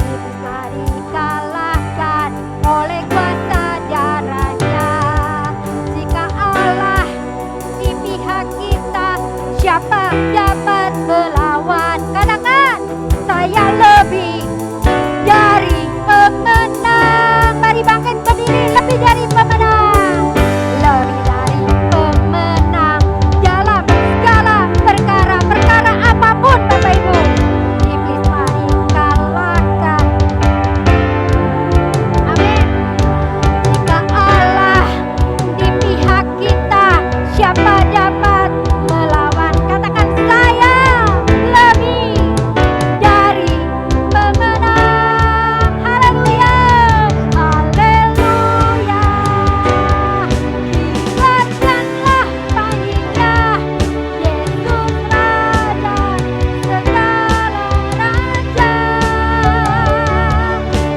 Iblis telah dikalahkan oleh kuasa darahnya. Jika Allah di pihak kita, siapa dapat melawan? Katakan, saya lebih dari pemenang. Mari bangkit berdiri, lebih dari pemenang. Lebih dari pemenang dalam segala perkara. Perkara apapun Bapak Ibu. Iblis telah dikalahkan. Amin. Jika Allah di pihak kita, siapa dapat melawan? Katakan, saya lebih dari pemenang. Haleluya. Haleluya. Kibarkanlah panggilnya, Yesus Raja segala raja.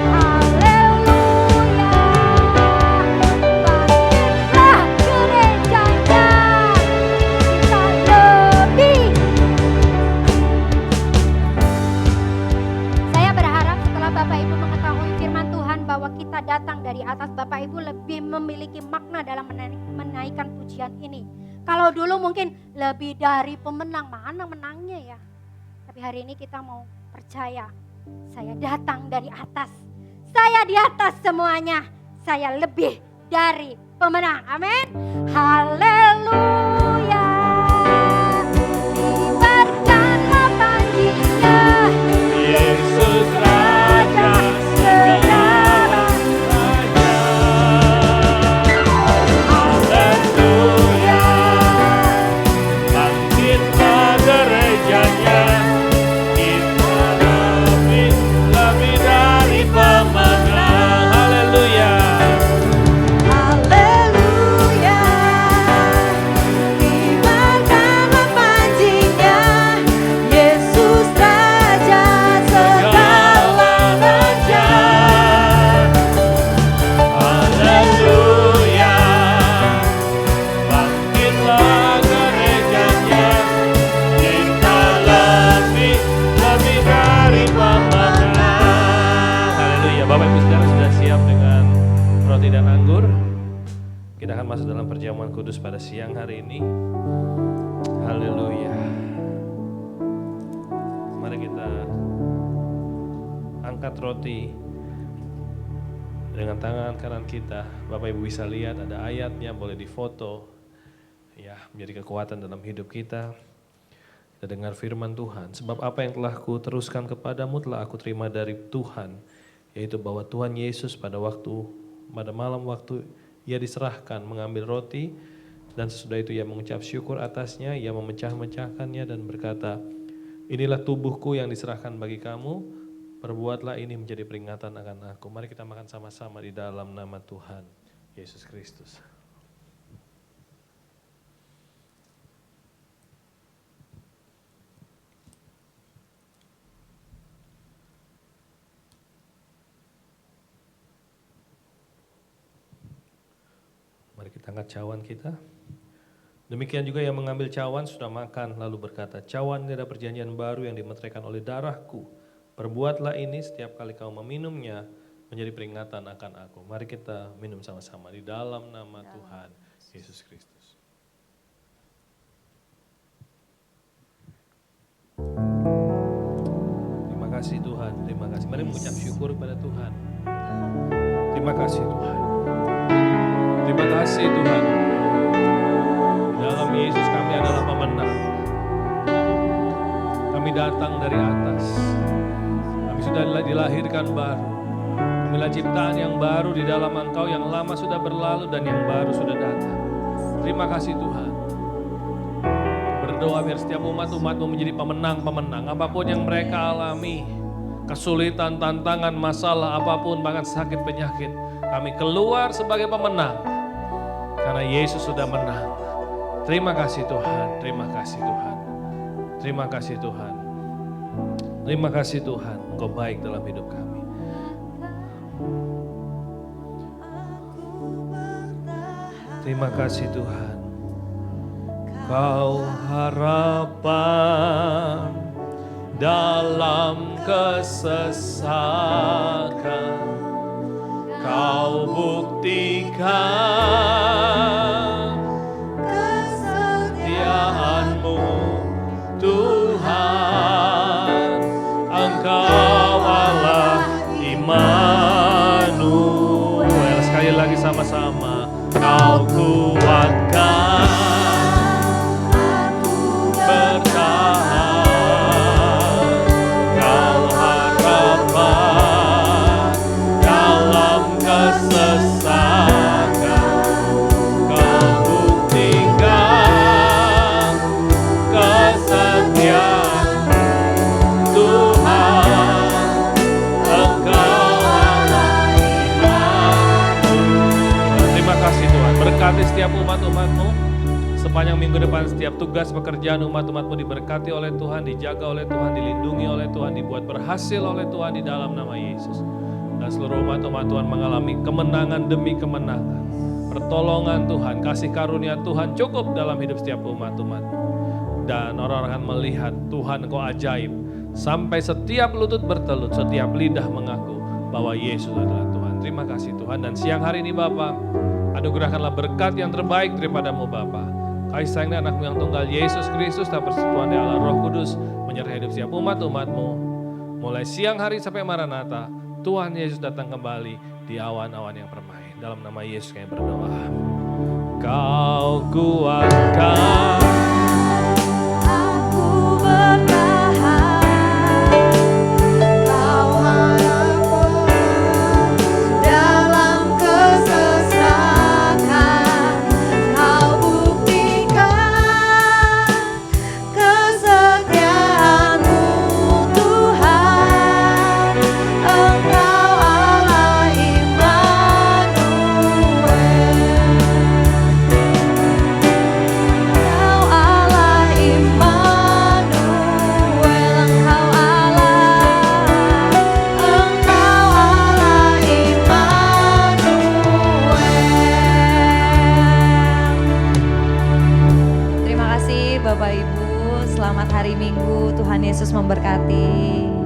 Haleluya. Bangkitlah gerejanya, kita lebih. Saya berharap setelah Bapak Ibu mengetahui firman Tuhan bahwa kita datang dari atas, Bapak Ibu lebih memiliki makna dalam menaikkan pujian ini. Kalau dulu mungkin lebih dari pemenang, mana menangnya ya. Tapi hari ini kita mau percaya, saya datang dari atas. Saya di atas semuanya, saya lebih dari pemenang. Amin. Haleluya. Kibarkanlah panggilnya, Yesus Raja segala raja. Haleluya. Bangkitlah gerejanya, kita lebih dari pemenang. Haleluya. Haleluya. Kibarkanlah panjingnya, Yesus Raja segala raja. Haleluya. Bangkitlah gerejanya, kita lebih dari pemenang. Haleluya. Bapak Ibu Saudara sudah siap dengan roti dan anggur? Kita akan masuk dalam perjamuan kudus pada siang hari ini. Haleluya. Mari kita angkat roti dengan tangan kanan kita. Bapak Ibu bisa lihat ada ayatnya, boleh difoto. Ya, menjadi kekuatan dalam hidup kita. Kita dengar firman Tuhan, sebab apa yang telah kuteruskan kepadamu telah aku terima dari Tuhan, yaitu bahwa Tuhan Yesus pada malam waktu ia diserahkan mengambil roti, dan sesudah itu ia mengucap syukur atasnya, ia memecah-mecahkannya dan berkata, inilah tubuhku yang diserahkan bagi kamu, perbuatlah ini menjadi peringatan akan aku. Mari kita makan sama-sama di dalam nama Tuhan Yesus Kristus. Mari kita angkat cawan kita. Demikian juga yang mengambil cawan sudah makan lalu berkata, cawan ini adalah perjanjian baru yang dimeteraikan oleh darahku. Perbuatlah ini setiap kali kau meminumnya menjadi peringatan akan aku. Mari kita minum sama-sama di dalam nama Tuhan Yesus Kristus. Terima kasih Tuhan, terima kasih. Mari mengucap syukur kepada Tuhan. Terima kasih Tuhan. Terima kasih Tuhan. Di dalam Yesus kami adalah pemenang. Kami datang dari atas. Kami sudah dilahirkan baru. Kamilah ciptaan yang baru di dalam Engkau, yang lama sudah berlalu dan yang baru sudah datang. Terima kasih Tuhan. Berdoa biar setiap umat-umat-Mu menjadi pemenang-pemenang. Apapun yang mereka alami, kesulitan, tantangan, masalah, apapun, bahkan sakit, penyakit, kami keluar sebagai pemenang. Karena Yesus sudah menang. Terima kasih Tuhan, terima kasih Tuhan. Terima kasih Tuhan. Terima kasih Tuhan, Engkau baik dalam hidup kami. Terima kasih Tuhan. Kau harapan dalam kesesakan, Kau buktikan kesetiaan-Mu Tuhan. Engkau Allah Immanuel. Sekali lagi sama-sama. Kau kuatkan aku bertahan. Kau harapan dalam kesesakan. Kau buktikan kesetiaan Tuhan. Engkau Allah Immanuel. Terima kasih Tuhan. Berkati setiap umat-umat-Mu. Sepanjang minggu depan setiap tugas pekerjaan umat-umat-Mu diberkati oleh Tuhan, dijaga oleh Tuhan, dilindungi oleh Tuhan, dibuat berhasil oleh Tuhan di dalam nama Yesus. Dan seluruh umat-umat Tuhan mengalami kemenangan demi kemenangan. Pertolongan Tuhan, kasih karunia Tuhan cukup dalam hidup setiap umat-umat-Mu. Dan orang-orang akan melihat Tuhan Engkau ajaib. Sampai setiap lutut bertelut, setiap lidah mengaku bahwa Yesus adalah Tuhan. Terima kasih Tuhan. Dan siang hari ini Bapa, anugerahkanlah berkat yang terbaik daripada-Mu Bapa. Kasih sayang dan anak-Mu yang tunggal Yesus Kristus dan persekutuan dari Allah Roh Kudus menyertai hidup setiap umat-umat-Mu. Mulai siang hari sampai Maranatha, Tuhan Yesus datang kembali di awan-awan yang permai. Dalam nama Yesus kami berdoa. Kau kuatkan Aku bertahan, Kau harapan dalam kesesakan. Kau buktikan kesetiaan-Mu Tuhan. Engkau Allah Immanuel. Engkau Allah Immanuel. Engkau Allah Immanuel. Terima kasih Bapak Ibu, selamat hari Minggu, Tuhan Yesus memberkati.